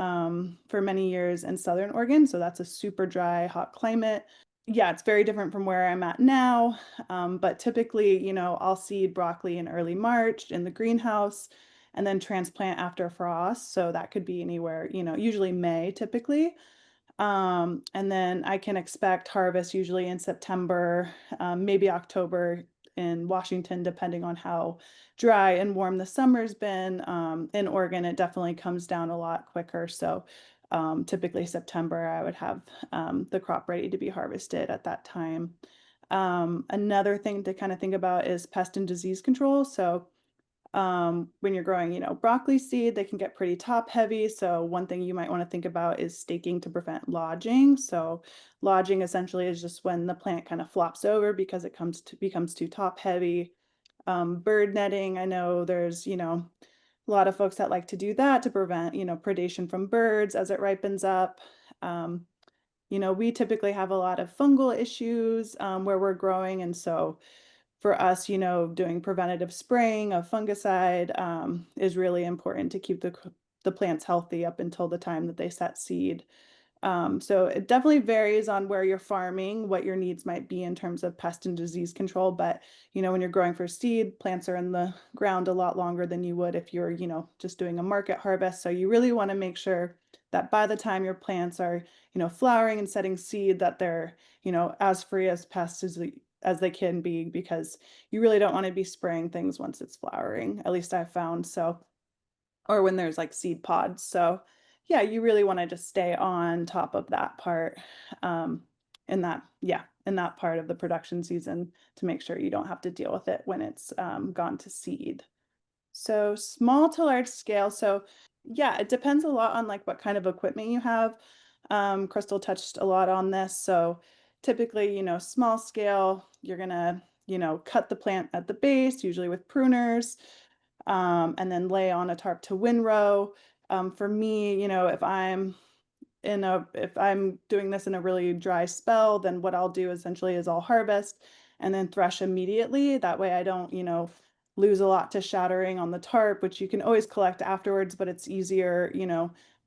for many years in Southern Oregon, so that's a super dry, hot climate. Yeah, it's very different from where I'm at now. But typically, I'll seed broccoli in early March in the greenhouse and then transplant after frost. So that could be anywhere, usually May typically. And then I can expect harvest usually in September, maybe October in Washington, depending on how dry and warm the summer's been. In Oregon, it definitely comes down a lot quicker. So typically September, I would have the crop ready to be harvested at that time. Another thing to kind of think about is pest and disease control. So when you're growing, broccoli seed, they can get pretty top heavy. So one thing you might want to think about is staking to prevent lodging. So lodging essentially is just when the plant kind of flops over because it becomes too top heavy. Bird netting, I know there's, a lot of folks that like to do that to prevent, predation from birds as it ripens up. We typically have a lot of fungal issues where we're growing. And so for us, doing preventative spraying of fungicide is really important to keep the plants healthy up until the time that they set seed. So it definitely varies on where you're farming, what your needs might be in terms of pest and disease control. But, when you're growing for seed, plants are in the ground a lot longer than you would if you're, just doing a market harvest. So you really want to make sure that by the time your plants are, flowering and setting seed, that they're, as free as pests as they can be, because you really don't want to be spraying things once it's flowering. At least I've found so, or when there's like seed pods. So yeah, you really want to just stay on top of that part in that part of the production season to make sure you don't have to deal with it when it's gone to seed. So small to large scale. So yeah, it depends a lot on like what kind of equipment you have. Crystal touched a lot on this. So typically, small scale, you're gonna, cut the plant at the base, usually with pruners, and then lay on a tarp to windrow. For me, if I'm doing this in a really dry spell, then what I'll do essentially is I'll harvest and then thresh immediately. That way I don't, lose a lot to shattering on the tarp, which you can always collect afterwards, but it's easier,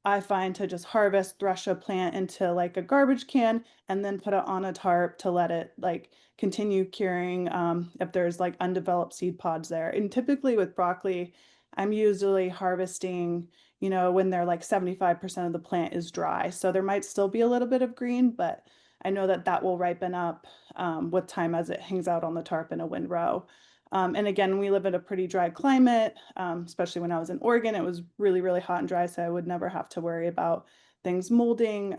I find, to just harvest, thresh a plant into like a garbage can and then put it on a tarp to let it like continue curing if there's like undeveloped seed pods there. And typically with broccoli, I'm usually harvesting, when they're like 75% of the plant is dry. So there might still be a little bit of green, but I know that will ripen up with time as it hangs out on the tarp in a windrow. And again, we live in a pretty dry climate, especially when I was in Oregon. It was really, really hot and dry, so I would never have to worry about things molding.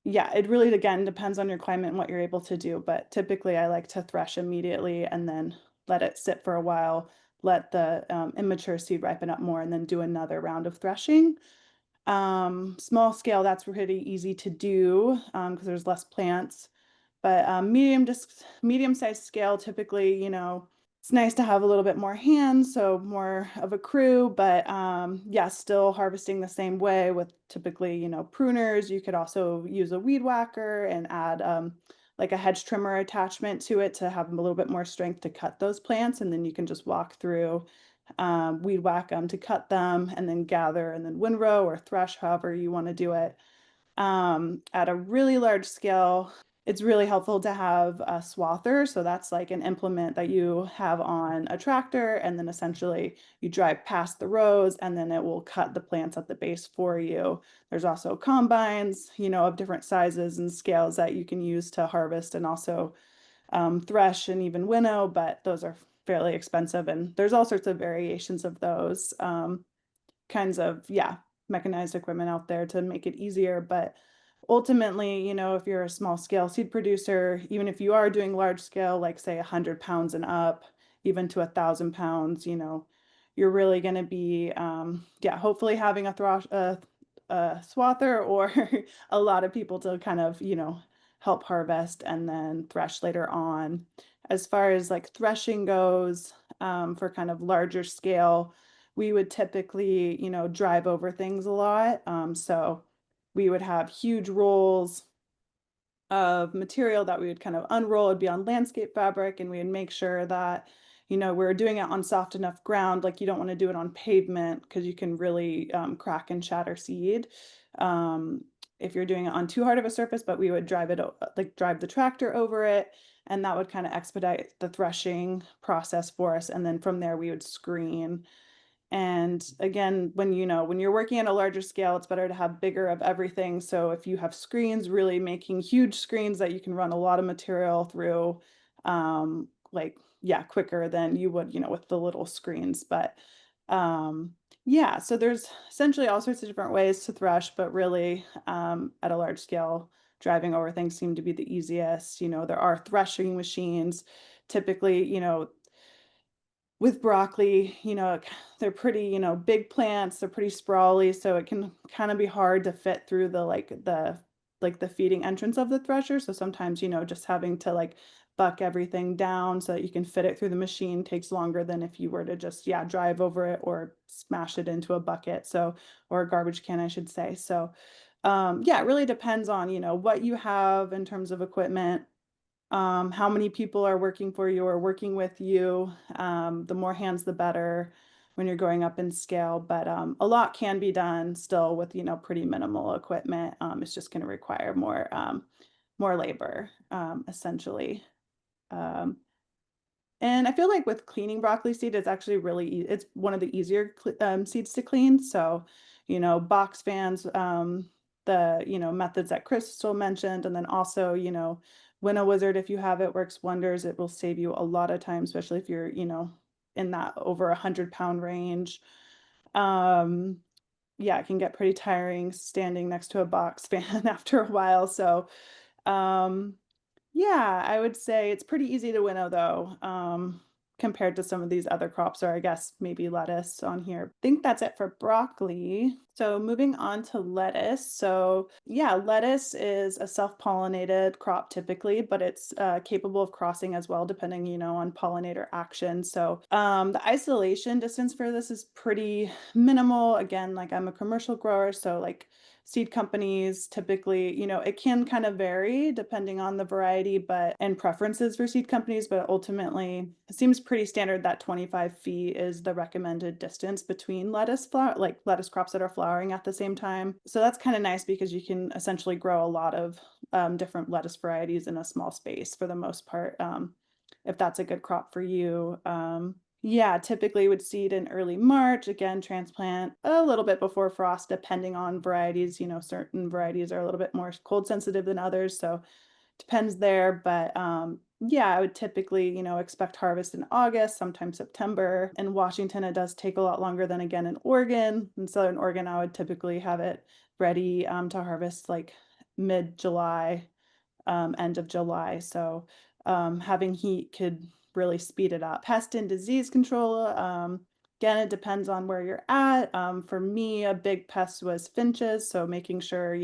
Yeah, it really, again, depends on your climate and what you're able to do. But typically, I like to thresh immediately and then let it sit for a while, let the immature seed ripen up more, and then do another round of threshing. Small scale, that's pretty easy to do because there's less plants. But medium-sized scale, typically, it's nice to have a little bit more hands, so more of a crew, but yeah, still harvesting the same way with typically, pruners. You could also use a weed whacker and add like a hedge trimmer attachment to it to have a little bit more strength to cut those plants, and then you can just walk through, weed whack them to cut them, and then gather and then windrow or thresh, however you want to do it. At a really large scale, it's really helpful to have a swather. So that's like an implement that you have on a tractor, and then essentially you drive past the rows and then it will cut the plants at the base for you. There's also combines, of different sizes and scales that you can use to harvest and also thresh and even winnow, but those are fairly expensive. And there's all sorts of variations of those. Kinds of, yeah, mechanized equipment out there to make it easier. But ultimately, if you're a small scale seed producer, even if you are doing large scale, like say 100 pounds and up, even to 1,000 pounds, you're really going to be, yeah, hopefully having a swather or a lot of people to kind of, help harvest and then thresh later on. As far as like threshing goes, for kind of larger scale, we would typically, drive over things a lot. So we would have huge rolls of material that we would kind of unroll. It'd be on landscape fabric, and we would make sure that, we're doing it on soft enough ground. Like you don't want to do it on pavement because you can really crack and shatter seed. Um, if you're doing it on too hard of a surface, but we would drive the tractor over it, and that would kind of expedite the threshing process for us. And then from there, we would screen. And again, when you're working at a larger scale, it's better to have bigger of everything. So if you have screens, really making huge screens that you can run a lot of material through, like, yeah, quicker than you would, with the little screens. But yeah, so there's essentially all sorts of different ways to thresh, but really, at a large scale, driving over things seem to be the easiest. There are threshing machines. Typically, with broccoli, they're pretty, big plants, they're pretty sprawly, so it can kind of be hard to fit through the feeding entrance of the thresher. So sometimes, just having to like buck everything down so that you can fit it through the machine takes longer than if you were to just, yeah, drive over it or smash it into a bucket. So, or a garbage can, I should say. So, yeah, it really depends on, what you have in terms of equipment, how many people are working for you or working with you. The more hands, the better when you're going up in scale. But a lot can be done still with, pretty minimal equipment. It's just going to require more labor, essentially. Um, and I feel like with cleaning broccoli seed, it's actually it's one of the easier seeds to clean. So, box fans, the, methods that Crystal mentioned, and then also, Winnow Wizard, if you have it, works wonders. It will save you a lot of time, especially if you're, in that over 100-pound range. Um, yeah, it can get pretty tiring standing next to a box fan after a while. So, um, yeah, I would say it's pretty easy to winnow though, compared to some of these other crops, or I guess maybe lettuce on here. I think that's it for broccoli. So moving on to lettuce. So yeah, lettuce is a self-pollinated crop typically, but it's capable of crossing as well, depending, on pollinator action. So the isolation distance for this is pretty minimal. Again, like I'm a commercial grower, so like seed companies typically, it can kind of vary depending on the variety, but and preferences for seed companies, but ultimately it seems pretty standard that 25 feet is the recommended distance between like lettuce crops that are flowering at the same time. So that's kind of nice because you can essentially grow a lot of different lettuce varieties in a small space for the most part, if that's a good crop for you. Yeah, typically would seed in early March. Again, transplant a little bit before frost, depending on varieties. Certain varieties are a little bit more cold sensitive than others. So depends there, but yeah, I would typically, expect harvest in August, sometimes September. In Washington, it does take a lot longer than again in Oregon. In Southern Oregon, I would typically have it ready to harvest like mid-July, end of July. So having heat could really speed it up. Pest and disease control, again, it depends on where you're at. For me, a big pest was finches. So making sure,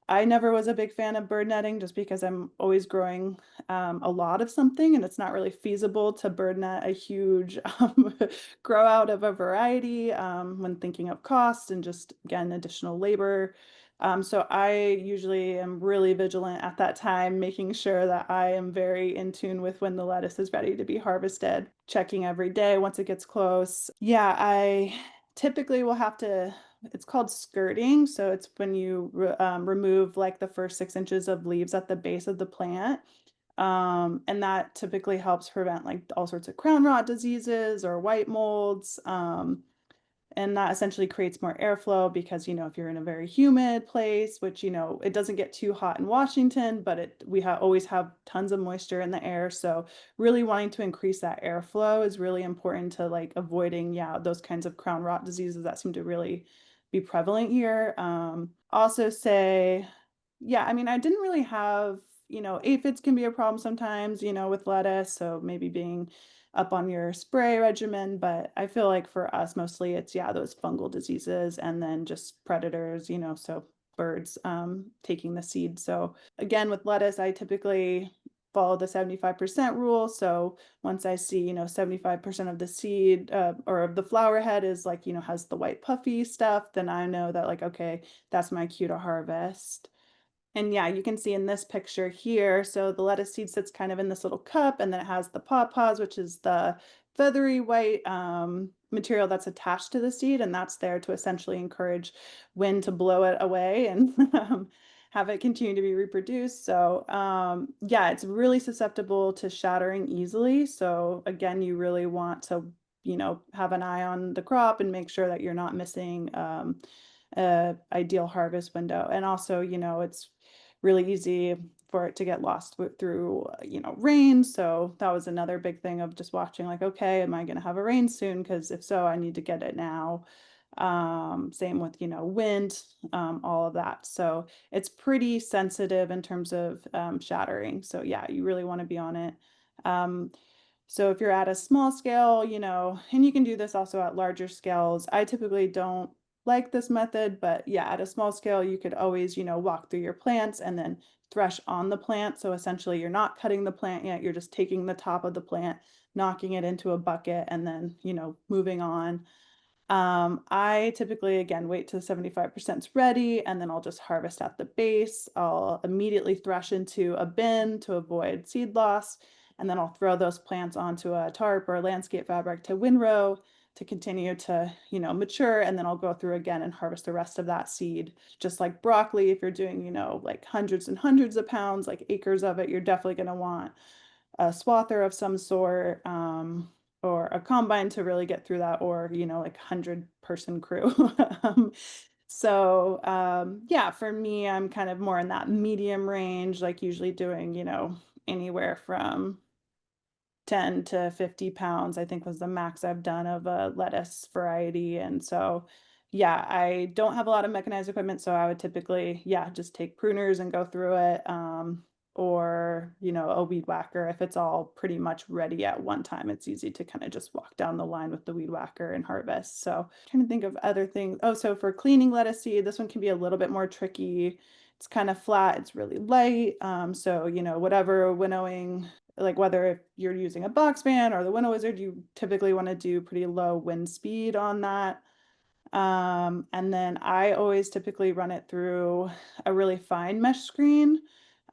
I never was a big fan of bird netting just because I'm always growing a lot of something and it's not really feasible to bird net a huge grow out of a variety when thinking of cost and just again additional labor. So I usually am really vigilant at that time, making sure that I am very in tune with when the lettuce is ready to be harvested, checking every day once it gets close. Yeah, I typically will have to, it's called skirting. So it's when you remove like the first 6 inches of leaves at the base of the plant. And that typically helps prevent like all sorts of crown rot diseases or white molds. And that essentially creates more airflow because, if you're in a very humid place, which, it doesn't get too hot in Washington, but we always have tons of moisture in the air. So really wanting to increase that airflow is really important to like aphoiding, yeah, those kinds of crown rot diseases that seem to really be prevalent here. Also say, yeah, I mean, I didn't really have, aphids can be a problem sometimes, with lettuce. So maybe being up on your spray regimen, but I feel like for us mostly it's yeah, those fungal diseases and then just predators, so birds taking the seed. So again with lettuce, I typically follow the 75% rule. So once I see, 75% of the seed or of the flower head is like, has the white puffy stuff, then I know that like, okay, that's my cue to harvest. And yeah, you can see in this picture here, so the lettuce seed sits kind of in this little cup, and then it has the pawpaws, which is the feathery white material that's attached to the seed, and that's there to essentially encourage wind to blow it away and have it continue to be reproduced. So yeah, it's really susceptible to shattering easily. So again, you really want to, have an eye on the crop and make sure that you're not missing ideal harvest window. And also, it's really easy for it to get lost through, rain. So that was another big thing of just watching like, okay, am I going to have a rain soon? Because if so, I need to get it now. Same with, wind, all of that. So it's pretty sensitive in terms of shattering. So yeah, you really want to be on it. Um, so if you're at a small scale, and you can do this also at larger scales. I typically don't like this method, but yeah, at a small scale, you could always, walk through your plants and then thresh on the plant. So essentially you're not cutting the plant yet, you're just taking the top of the plant, knocking it into a bucket and then, moving on. I typically, again, wait till 75% is ready and then I'll just harvest at the base. I'll immediately thresh into a bin to avoid seed loss. And then I'll throw those plants onto a tarp or a landscape fabric to windrow to continue to, mature. And then I'll go through again and harvest the rest of that seed. Just like broccoli, if you're doing, like hundreds and hundreds of pounds, like acres of it, you're definitely going to want a swather of some sort, or a combine to really get through that, or, like 100-person crew. Yeah, for me, I'm kind of more in that medium range, like usually doing, anywhere from 10 to 50 pounds, I think was the max I've done of a lettuce variety. And so, yeah, I don't have a lot of mechanized equipment. So I would typically, yeah, just take pruners and go through it. Or, a weed whacker. If it's all pretty much ready at one time, it's easy to kind of just walk down the line with the weed whacker and harvest. So trying to think of other things. Oh, so for cleaning lettuce seed, this one can be a little bit more tricky. It's kind of flat, it's really light. So, whatever winnowing, like whether if you're using a box fan or the winnow wizard, you typically want to do pretty low wind speed on that. And then I always typically run it through a really fine mesh screen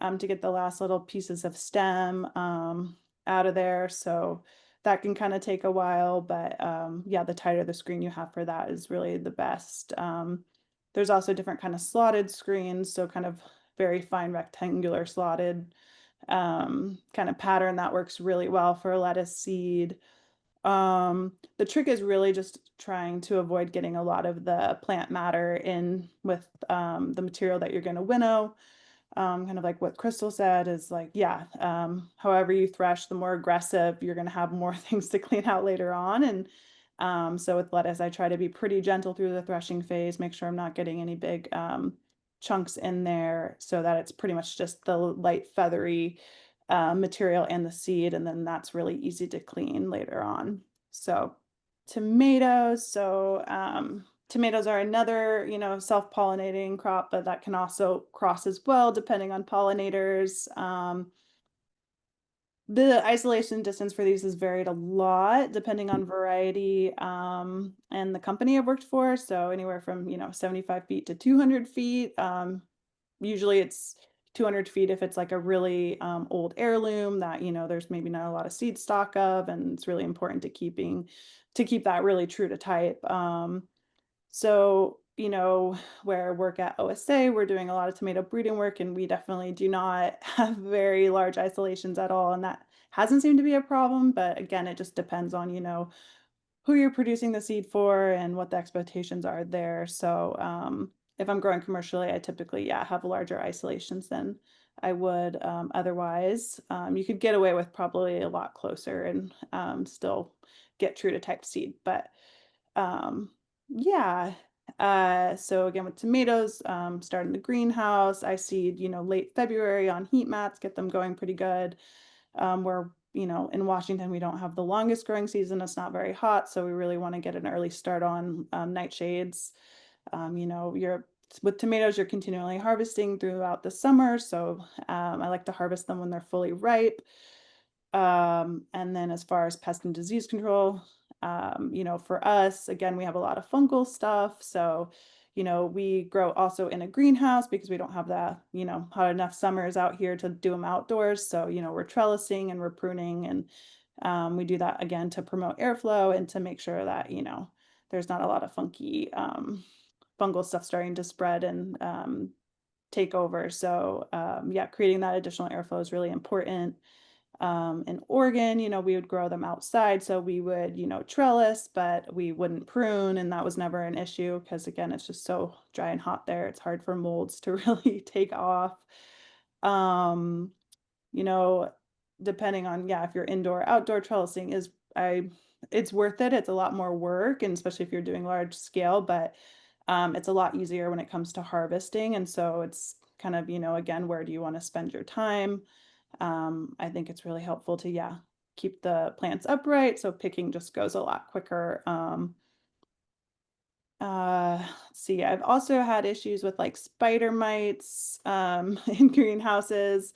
to get the last little pieces of stem out of there. So that can kind of take a while, but yeah, the tighter the screen you have for that is really the best. There's also different kind of slotted screens, so kind of very fine rectangular slotted kind of pattern that works really well for lettuce seed. The trick is really just trying to avoid getting a lot of the plant matter in with the material that you're going to winnow. Kind of like what Crystal said is like, yeah, however you thresh, the more aggressive, you're going to have more things to clean out later on. And so with lettuce, I try to be pretty gentle through the threshing phase, make sure I'm not getting any big chunks in there so that it's pretty much just the light feathery material and the seed. And then that's really easy to clean later on. So tomatoes. Tomatoes are another, self-pollinating crop, but that can also cross as well, depending on pollinators. The isolation distance for these has varied a lot depending on variety, and the company I've worked for. So anywhere from, 75 feet to 200 feet. Usually it's 200 feet if it's like a really old heirloom that, there's maybe not a lot of seed stock of, and it's really important to keep that really true to type. So, where I work at OSA, we're doing a lot of tomato breeding work, and we definitely do not have very large isolations at all. And that hasn't seemed to be a problem. But again, it just depends on, who you're producing the seed for and what the expectations are there. So, if I'm growing commercially, I typically, yeah, have larger isolations than I would otherwise. You could get away with probably a lot closer and still get true to type seed. But um, yeah. So again, with tomatoes, start in the greenhouse. I seed, late February on heat mats, get them going pretty good. Where, in Washington, we don't have the longest growing season. It's not very hot, so we really want to get an early start on nightshades. You're with tomatoes, you're continually harvesting throughout the summer. So I like to harvest them when they're fully ripe. And then as far as pest and disease control, for us, again, we have a lot of fungal stuff. So, we grow also in a greenhouse because we don't have the, hot enough summers out here to do them outdoors. So, we're trellising and we're pruning, and we do that again to promote airflow and to make sure that, there's not a lot of funky fungal stuff starting to spread and take over. So, yeah, creating that additional airflow is really important. In Oregon, we would grow them outside. So we would, trellis, but we wouldn't prune. And that was never an issue because, again, it's just so dry and hot there. It's hard for molds to really take off. Um, you know, Depending on, yeah, if you're indoor, outdoor trellising it's worth it. It's a lot more work, and especially if you're doing large scale, but it's a lot easier when it comes to harvesting. And so it's kind of, again, where do you want to spend your time? I think it's really helpful to, yeah, keep the plants upright. So picking just goes a lot quicker. Let's see, I've also had issues with like spider mites in greenhouses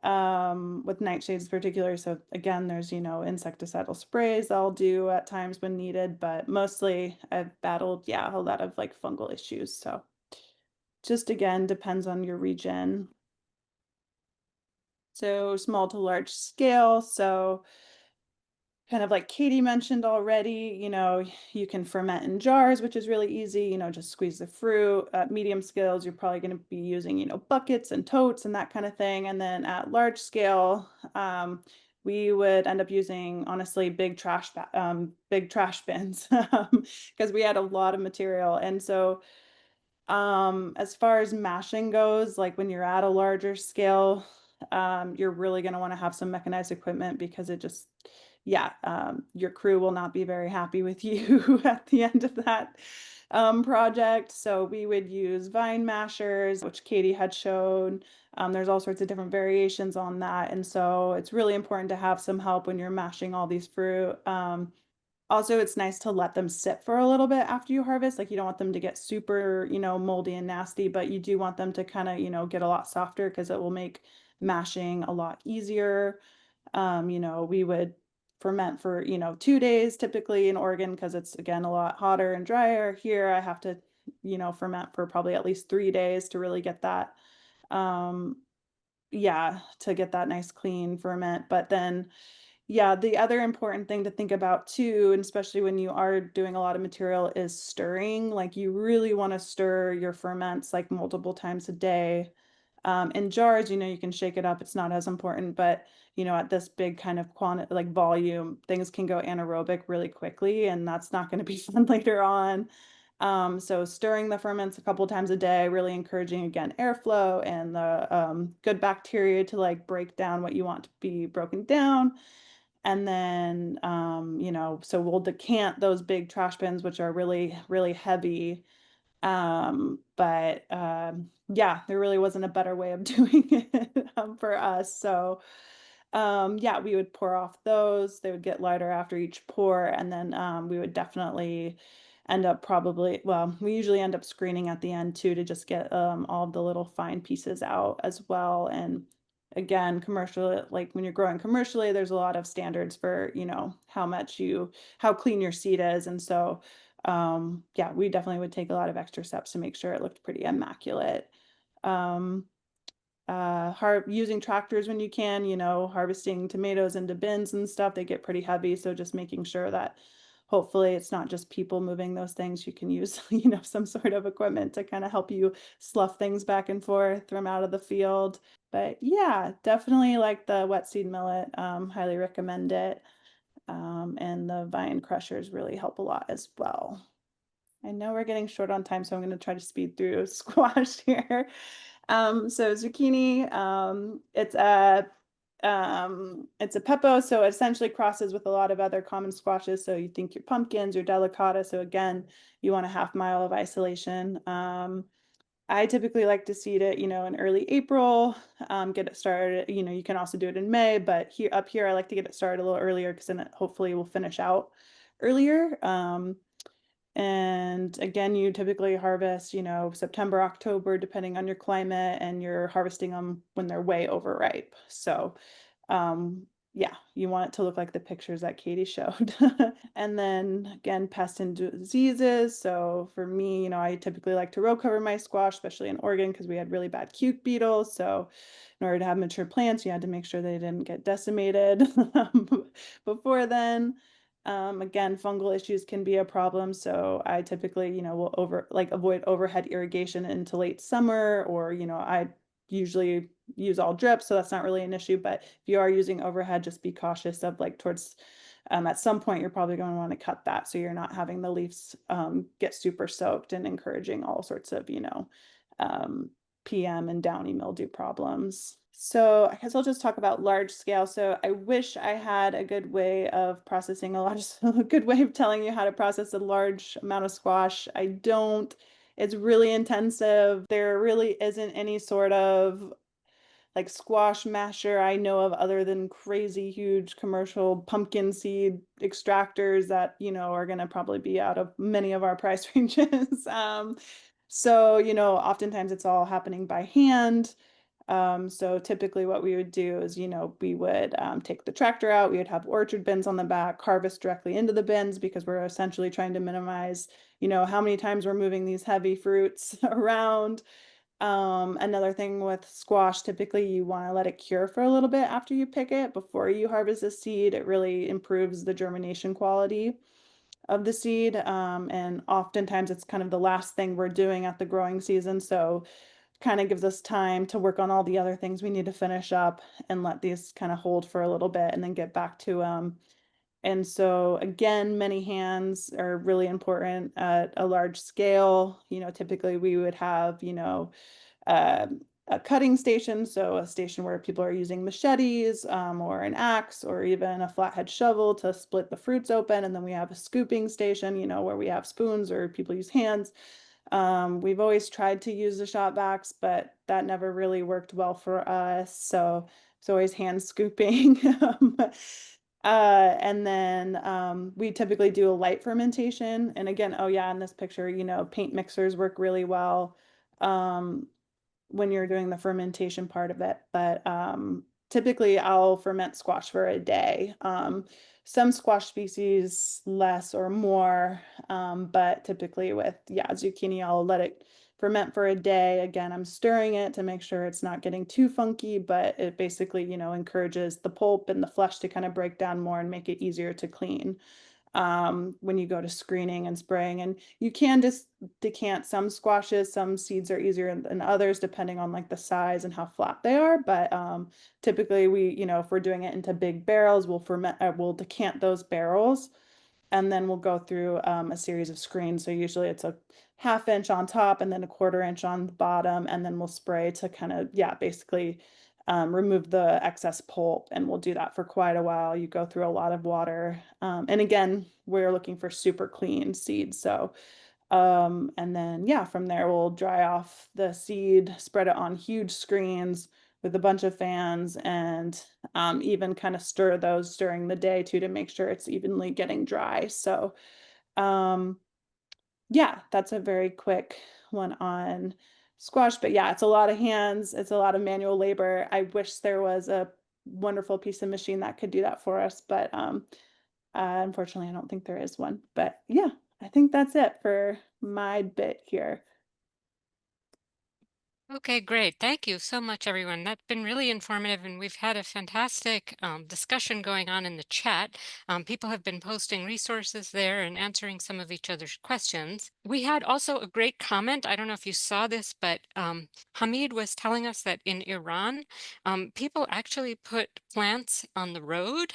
with nightshades in particular. So again, there's, insecticidal sprays I'll do at times when needed, but mostly I've battled, yeah, a lot of like fungal issues. So just again, depends on your region. So small to large scale. So kind of like Katie mentioned already, you can ferment in jars, which is really easy, just squeeze the fruit. At medium scales, you're probably going to be using, buckets and totes and that kind of thing. And then at large scale, we would end up using, honestly, big trash bins because we had a lot of material. And so as far as mashing goes, like when you're at a larger scale, you're really going to want to have some mechanized equipment because yeah, your crew will not be very happy with you at the end of that project. So we would use vine mashers, which Katie had shown. There's all sorts of different variations on that. And so it's really important to have some help when you're mashing all these fruit. Also, it's nice to let them sit for a little bit after you harvest. Like you don't want them to get super, moldy and nasty, but you do want them to kind of, get a lot softer because it will make mashing a lot easier. We would ferment for, 2 days typically in Oregon because it's again a lot hotter and drier. Here I have to, ferment for probably at least 3 days to really get that yeah, to get that nice clean ferment. But then yeah, the other important thing to think about too, and especially when you are doing a lot of material, is stirring. Like you really want to stir your ferments like multiple times a day. In jars, you can shake it up. It's not as important, but at this big kind of quantity, like volume, things can go anaerobic really quickly, and that's not going to be fun later on. So stirring the ferments a couple times a day, really encouraging again airflow and the good bacteria to like break down what you want to be broken down. And then, so we'll decant those big trash bins, which are really, really heavy. But yeah, there really wasn't a better way of doing it for us. So yeah, we would pour off those. They would get lighter after each pour, and then we would definitely end up well, we usually end up screening at the end too to just get all of the little fine pieces out as well. And again, commercial, like when you're growing commercially, there's a lot of standards for, how clean your seed is. And so, yeah, we definitely would take a lot of extra steps to make sure it looked pretty immaculate. Um, using tractors when you can, harvesting tomatoes into bins and stuff, they get pretty heavy. So just making sure that hopefully it's not just people moving those things. You can use, some sort of equipment to kind of help you slough things back and forth from out of the field. But yeah, definitely like the wet seed millet. Highly recommend it. And the vine crushers really help a lot as well. I know we're getting short on time, so I'm going to try to speed through squash here. So zucchini, it's a pepo, so it essentially crosses with a lot of other common squashes. So you think your pumpkins, your delicata. So again, you want a half mile of isolation. I typically like to seed it, in early April, get it started. You can also do it in May, but up here, I like to get it started a little earlier because then it hopefully will finish out earlier. And again, you typically harvest, September, October, depending on your climate, and you're harvesting them when they're way overripe. So, yeah, you want it to look like the pictures that Katie showed. And then again, pest and diseases. So for me, I typically like to row cover my squash, especially in Oregon, because we had really bad cuke beetles. So in order to have mature plants, you had to make sure they didn't get decimated before then. Again, fungal issues can be a problem. So I typically, will avoid overhead irrigation into late summer, or, I usually use all drip, so that's not really an issue. But if you are using overhead, just be cautious of towards at some point, you're probably going to want to cut that so you're not having the leaves get super soaked and encouraging all sorts of, um, PM and downy mildew problems. So I guess I'll just talk about large scale. So I wish I had a good way of processing a good way of telling you how to process a large amount of squash. I don't. It's really intensive. There really isn't any sort of like squash masher I know of other than crazy huge commercial pumpkin seed extractors that, are going to probably be out of many of our price ranges. So, oftentimes it's all happening by hand. So typically what we would do is, we would take the tractor out, we would have orchard bins on the back, harvest directly into the bins because we're essentially trying to minimize, how many times we're moving these heavy fruits around. Another thing with squash, typically you want to let it cure for a little bit after you pick it before you harvest the seed. It really improves the germination quality of the seed. And oftentimes it's kind of the last thing we're doing at the growing season. So kind of gives us time to work on all the other things we need to finish up and let these kind of hold for a little bit and then get back to and so again, many hands are really important at a large scale. Typically we would have, a cutting station, so a station where people are using machetes or an axe or even a flathead shovel to split the fruits open. And then we have a scooping station, where we have spoons or people use hands. We've always tried to use the shop vacs, but that never really worked well for us. So it's always hand scooping. And then we typically do a light fermentation. And again, oh yeah, in this picture, paint mixers work really well when you're doing the fermentation part of it. But typically I'll ferment squash for a day. Some squash species less or more, but typically with, zucchini, I'll let it ferment for a day. Again, I'm stirring it to make sure it's not getting too funky, but it basically, encourages the pulp and the flesh to kind of break down more and make it easier to clean when you go to screening and spraying. And you can just decant some squashes. Some seeds are easier than others depending on like the size and how flat they are. But typically we, if we're doing it into big barrels, we'll decant those barrels and then we'll go through a series of screens. So usually it's a half inch on top and then a quarter inch on the bottom, and then we'll spray to kind of, yeah, basically remove the excess pulp. And we'll do that for quite a while. You go through a lot of water. And again, we're looking for super clean seeds. So, and then, yeah, from there, we'll dry off the seed, spread it on huge screens with a bunch of fans, and even kind of stir those during the day too to make sure it's evenly getting dry. So, um, yeah, that's a very quick one on squash. But yeah, it's a lot of hands, it's a lot of manual labor. I wish there was a wonderful piece of machine that could do that for us, but unfortunately, I don't think there is one. But yeah, I think that's it for my bit here. Okay, great. Thank you so much, everyone. That's been really informative, and we've had a fantastic discussion going on in the chat. People have been posting resources there and answering some of each other's questions. We had also a great comment. I don't know if you saw this, but Hamid was telling us that in Iran, people actually put plants on the road,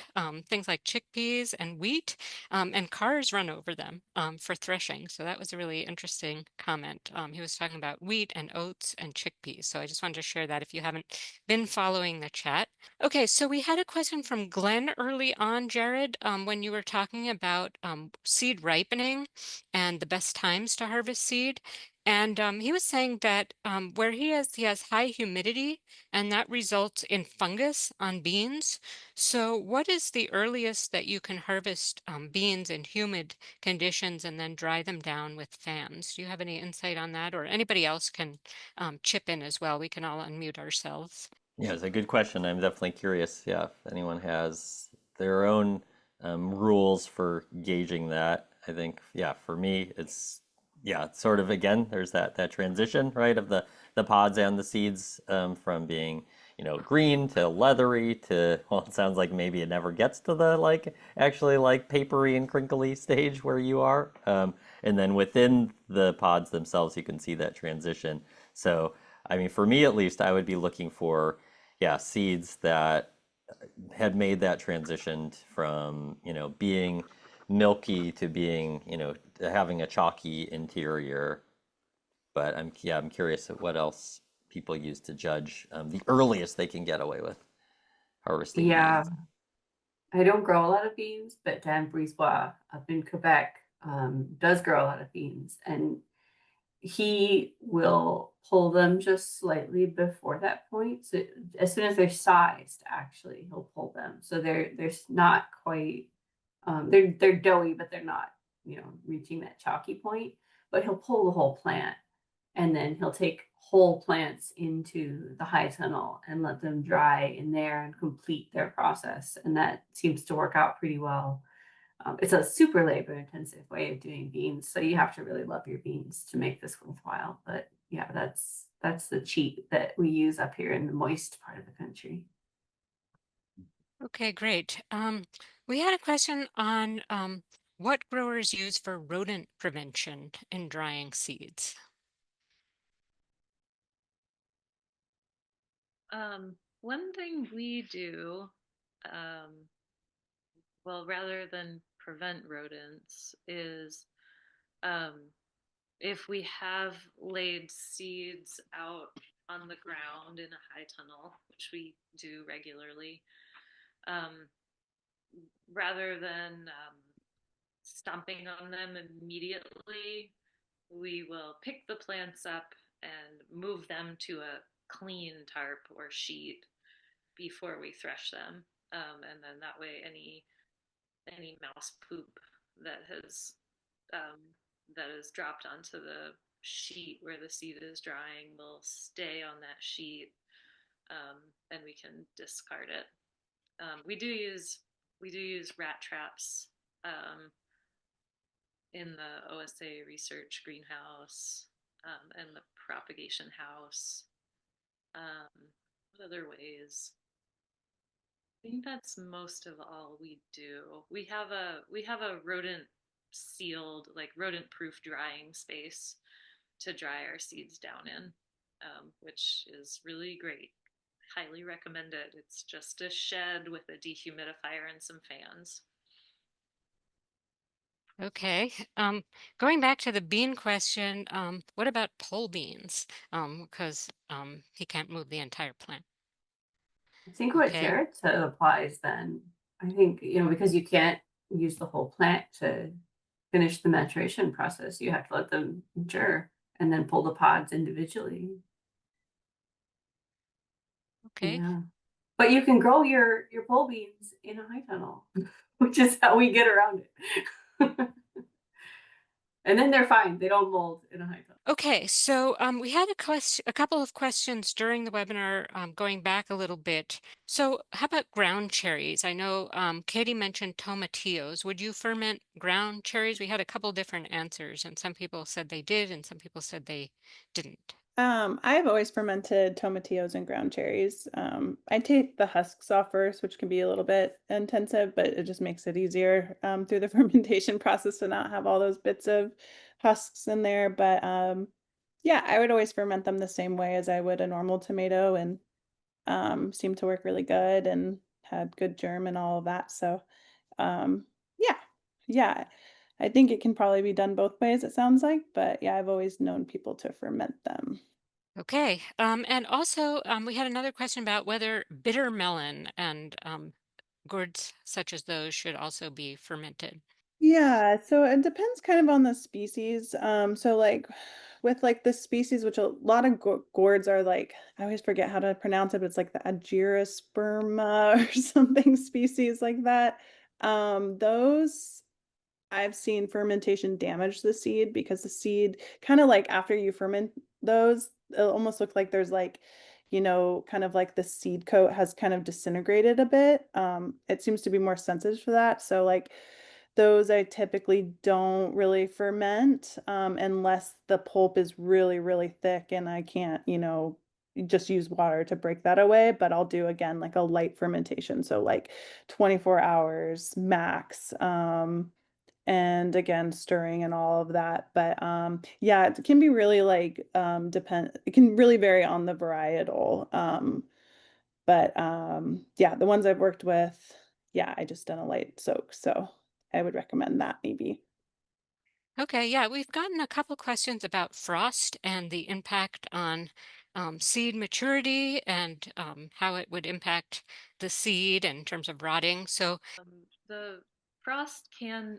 things like chickpeas and wheat, and cars run over them for threshing. So that was a really interesting comment. He was talking about wheat and oats and chickpeas. So I just wanted to share that if you haven't been following the chat. Okay, so we had a question from Glenn early on, Jared, when you were talking about seed ripening and the best times to harvest seed. And he was saying that where he has high humidity, and that results in fungus on beans. So what is the earliest that you can harvest beans in humid conditions and then dry them down with fans? Do you have any insight on that? Or anybody else can chip in as well. We can all unmute ourselves. Yeah, it's a good question. I'm definitely curious. Yeah, if anyone has their own rules for gauging that. I think, yeah, for me, yeah, it's sort of again, there's that transition, right, of the pods and the seeds from being, green to leathery to, well, it sounds like maybe it never gets to the like actually like papery and crinkly stage where you are. And then within the pods themselves, you can see that transition. So, I mean, for me at least, I would be looking for, yeah, seeds that had made that transition from, being milky to being, having a chalky interior. But I'm curious at what else people use to judge the earliest they can get away with harvesting Yeah, beans. I don't grow a lot of beans, but Dan Brisebois up in Quebec does grow a lot of beans, and he will pull them just slightly before that point. So as soon as they're sized, actually, he'll pull them. So they're not quite they're doughy, but they're not, reaching that chalky point. But he'll pull the whole plant, and then he'll take whole plants into the high tunnel and let them dry in there and complete their process. And that seems to work out pretty well. It's a super labor intensive way of doing beans, so you have to really love your beans to make this worthwhile. But yeah, that's the cheat that we use up here in the moist part of the country. Okay, great. We had a question on what growers use for rodent prevention in drying seeds. One thing we do, um, well, rather than prevent rodents, is um, if we have laid seeds out on the ground in a high tunnel, which we do regularly, um, rather than stomping on them immediately, we will pick the plants up and move them to a clean tarp or sheet before we thresh them. And then that way, any mouse poop that has um, that is dropped onto the sheet where the seed is drying will stay on that sheet, and we can discard it. We do use rat traps in the OSA research greenhouse and the propagation house. What other ways? I think that's most of all we do. We have a rodent sealed, like rodent proof drying space to dry our seeds down in, which is really great. Highly recommend it. It's just a shed with a dehumidifier and some fans. Okay. Going back to the bean question, what about pole beans? Because he can't move the entire plant. I think what Okay. Jared said applies then. I think, because you can't use the whole plant to finish the maturation process, you have to let them mature and then pull the pods individually. Okay. Yeah. But you can grow your pole beans in a high tunnel, which is how we get around it. And then they're fine. They don't mold in a high tunnel. Okay, so we had a couple of questions during the webinar, going back a little bit. So how about ground cherries? I know Katie mentioned tomatillos. Would you ferment ground cherries? We had a couple different answers, and some people said they did, and some people said they didn't. I've always fermented tomatillos and ground cherries. I take the husks off first, which can be a little bit intensive, but it just makes it easier through the fermentation process to not have all those bits of husks in there. But yeah, I would always ferment them the same way as I would a normal tomato, and seemed to work really good and had good germ and all of that. So um, yeah, yeah. I think it can probably be done both ways, it sounds like, but yeah, I've always known people to ferment them. Okay, and also we had another question about whether bitter melon and gourds such as those should also be fermented. Yeah, so it depends kind of on the species. So like with like the species, which a lot of gourds are like, I always forget how to pronounce it, but it's like the Agirosperma or something species like that. Those I've seen fermentation damage the seed because the seed kind of like after you ferment those, it almost look like there's like, kind of like the seed coat has kind of disintegrated a bit. It seems to be more sensitive for that. So like those I typically don't really ferment unless the pulp is really, really thick and I can't, just use water to break that away. But I'll do again like a light fermentation. So like 24 hours max. And again stirring and all of that, but yeah, it can be really like it can really vary on the varietal, but yeah, the ones I've worked with, yeah, I just done a light soak, so I would recommend that maybe. Okay, yeah, we've gotten a couple questions about frost and the impact on seed maturity and how it would impact the seed in terms of rotting. So, The frost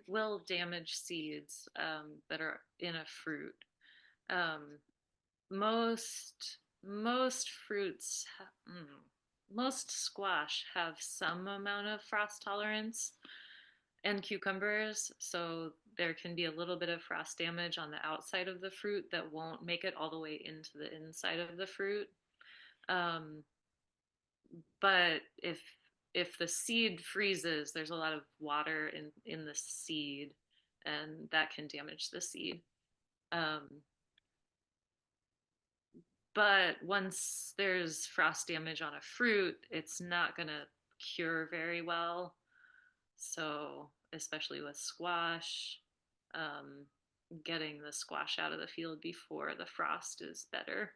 will damage seeds that are in a fruit. Um, most fruits, most squash have some amount of frost tolerance, and cucumbers, so there can be a little bit of frost damage on the outside of the fruit that won't make it all the way into the inside of the fruit. Um, but if the seed freezes, there's a lot of water in the seed, and that can damage the seed. Um, but once there's frost damage on a fruit, it's not going to cure very well. So, especially with squash, um, getting the squash out of the field before the frost is better.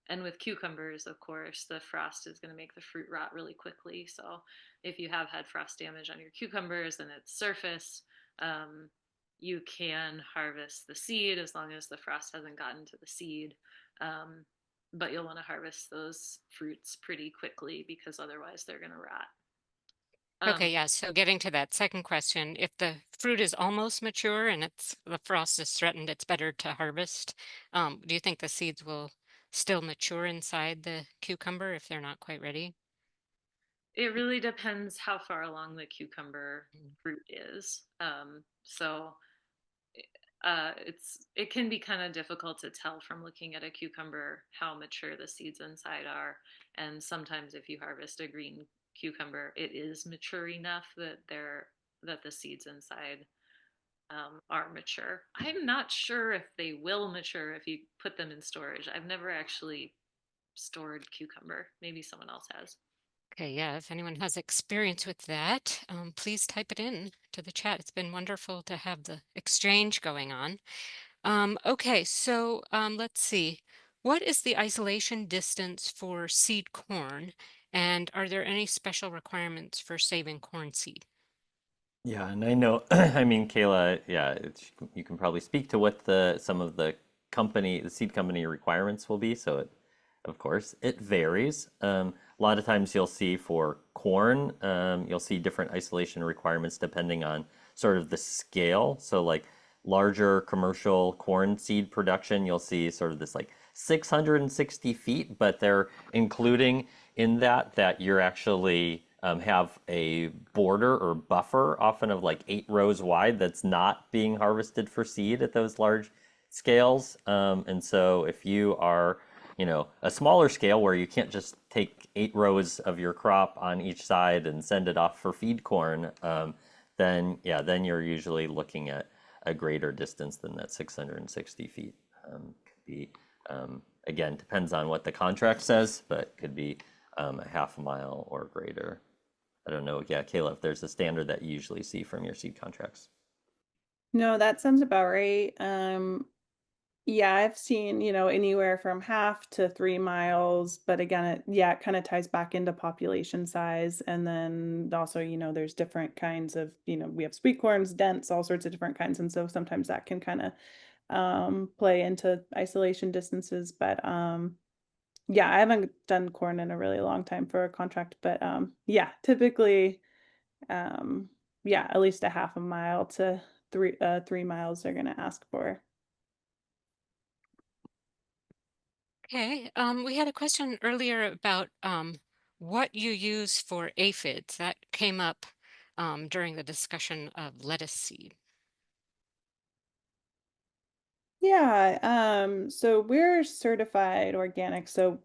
And with cucumbers, of course, the frost is going to make the fruit rot really quickly. So, if you have had frost damage on your cucumbers and its surface, um, you can harvest the seed as long as the frost hasn't gotten to the seed. Um, but you'll want to harvest those fruits pretty quickly because otherwise they're going to rot. okay, Um, yeah, so getting to that second question, if the fruit is almost mature and the frost is threatened, it's better to harvest. Do you think the seeds will still mature inside the cucumber if they're not quite ready? It really depends how far along the cucumber fruit is. So it can be kind of difficult to tell from looking at a cucumber how mature the seeds inside are. And sometimes if you harvest a green cucumber, it is mature enough that the seeds inside are mature. I'm not sure if they will mature if you put them in storage. I've never actually stored cucumber. Maybe someone else has. Okay, yeah, if anyone has experience with that, please type it in to the chat. It's been wonderful to have the exchange going on. Okay, so let's see. What is the isolation distance for seed corn? And are there any special requirements for saving corn seed? Yeah, and I know, I mean, Kayla, yeah, you can probably speak to what some of the seed company requirements will be. So of course, it varies. A lot of times you'll see for corn, you'll see different isolation requirements depending on sort of the scale. So like larger commercial corn seed production, you'll see sort of this like 660 feet, but they're including in that you're actually have a border or buffer, often of like 8 rows wide, that's not being harvested for seed at those large scales. And so if you are, a smaller scale where you can't just take 8 rows of your crop on each side and send it off for feed corn, then yeah, then you're usually looking at a greater distance than that 660 feet. Could be, again, depends on what the contract says, but could be a half a mile or greater. I don't know. Yeah, Kayla, if there's a standard that you usually see from your seed contracts. No, that sounds about right. Yeah, I've seen, anywhere from half to 3 miles, but again, it kind of ties back into population size. And then also, there's different kinds of, we have sweet corns, dents, all sorts of different kinds. And so sometimes that can kind of play into isolation distances. But yeah, I haven't done corn in a really long time for a contract, but yeah, typically, um, yeah, at least a half a mile to 3 miles they're gonna ask for. Okay, we had a question earlier about what you use for aphids. That came up during the discussion of lettuce seed. Yeah, so we're certified organic, so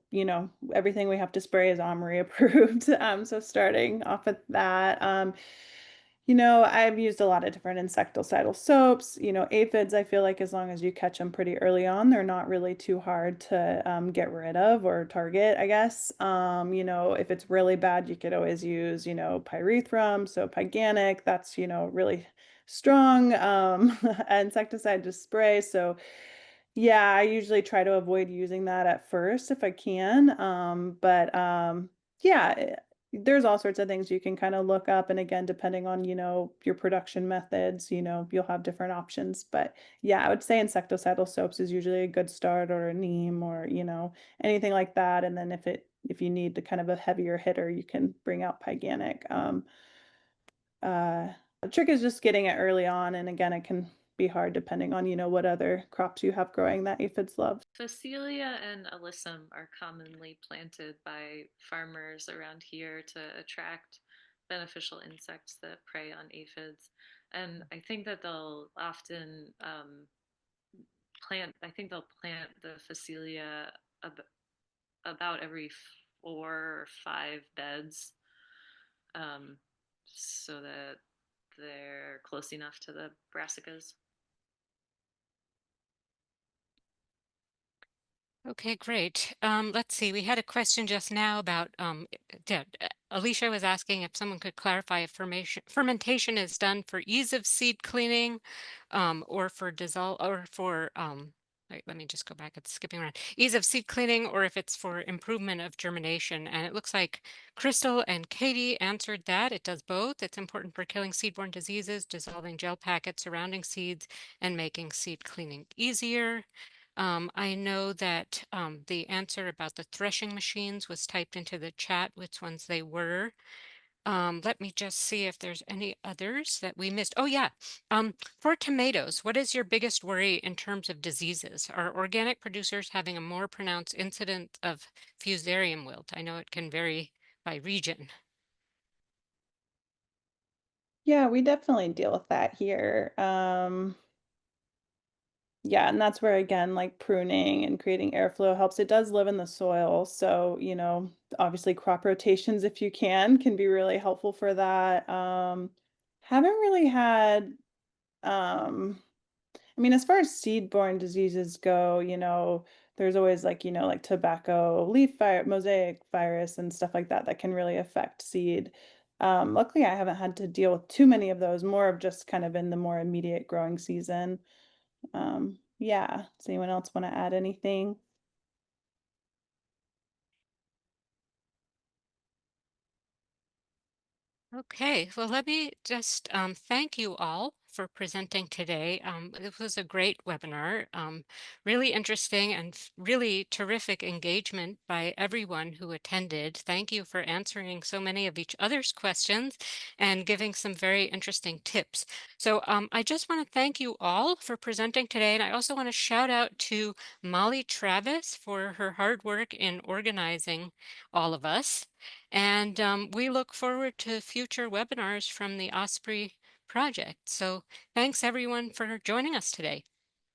everything we have to spray is OMRI approved. So starting off with that, I've used a lot of different insecticidal soaps. Aphids, I feel like as long as you catch them pretty early on, they're not really too hard to get rid of or target, I guess. If it's really bad, you could always use, pyrethrum, so pyganic, that's, really strong insecticide to spray. So yeah, I usually try to avoid using that at first if I can. But yeah, there's all sorts of things you can kind of look up. And again, depending on, your production methods, you'll have different options. But yeah, I would say insecticidal soaps is usually a good start, or a neem, or, anything like that. And then if you need the kind of a heavier hitter, you can bring out pyganic. The trick is just getting it early on, and again, it can be hard depending on, what other crops you have growing that aphids love. Phacelia and alyssum are commonly planted by farmers around here to attract beneficial insects that prey on aphids. And I think that they'll often I think they'll plant the Phacelia about every 4 or 5 beds, um, so that they're close enough to the brassicas. Okay, great. Let's see. We had a question just now about Alicia was asking if someone could clarify if fermentation is done for ease of seed cleaning, or for dissolve or for wait, let me just go back. It's skipping around. Ease of seed cleaning, or if it's for improvement of germination. And it looks like Crystal and Katie answered that. It does both. It's important for killing seedborne diseases, dissolving gel packets surrounding seeds, and making seed cleaning easier. I know that the answer about the threshing machines was typed into the chat, which ones they were. Let me just see if there's any others that we missed. Oh, yeah. For tomatoes, what is your biggest worry in terms of diseases? Are organic producers having a more pronounced incidence of fusarium wilt? I know it can vary by region. Yeah, we definitely deal with that here. Yeah, and that's where again, like pruning and creating airflow helps. It does live in the soil, so obviously crop rotations, if you can be really helpful for that. Haven't really had I mean, as far as seed-borne diseases go, there's always like tobacco leaf mosaic virus and stuff like that that can really affect seed. Luckily, I haven't had to deal with too many of those, more of just kind of in the more immediate growing season. Yeah. Does anyone else want to add anything? Okay, well, let me just thank you all for presenting today. It was a great webinar, really interesting and really terrific engagement by everyone who attended. Thank you for answering so many of each other's questions and giving some very interesting tips. So I just want to thank you all for presenting today, and I also want to shout out to Molly Travis for her hard work in organizing all of us. And we look forward to future webinars from the Osprey project. So thanks everyone for joining us today.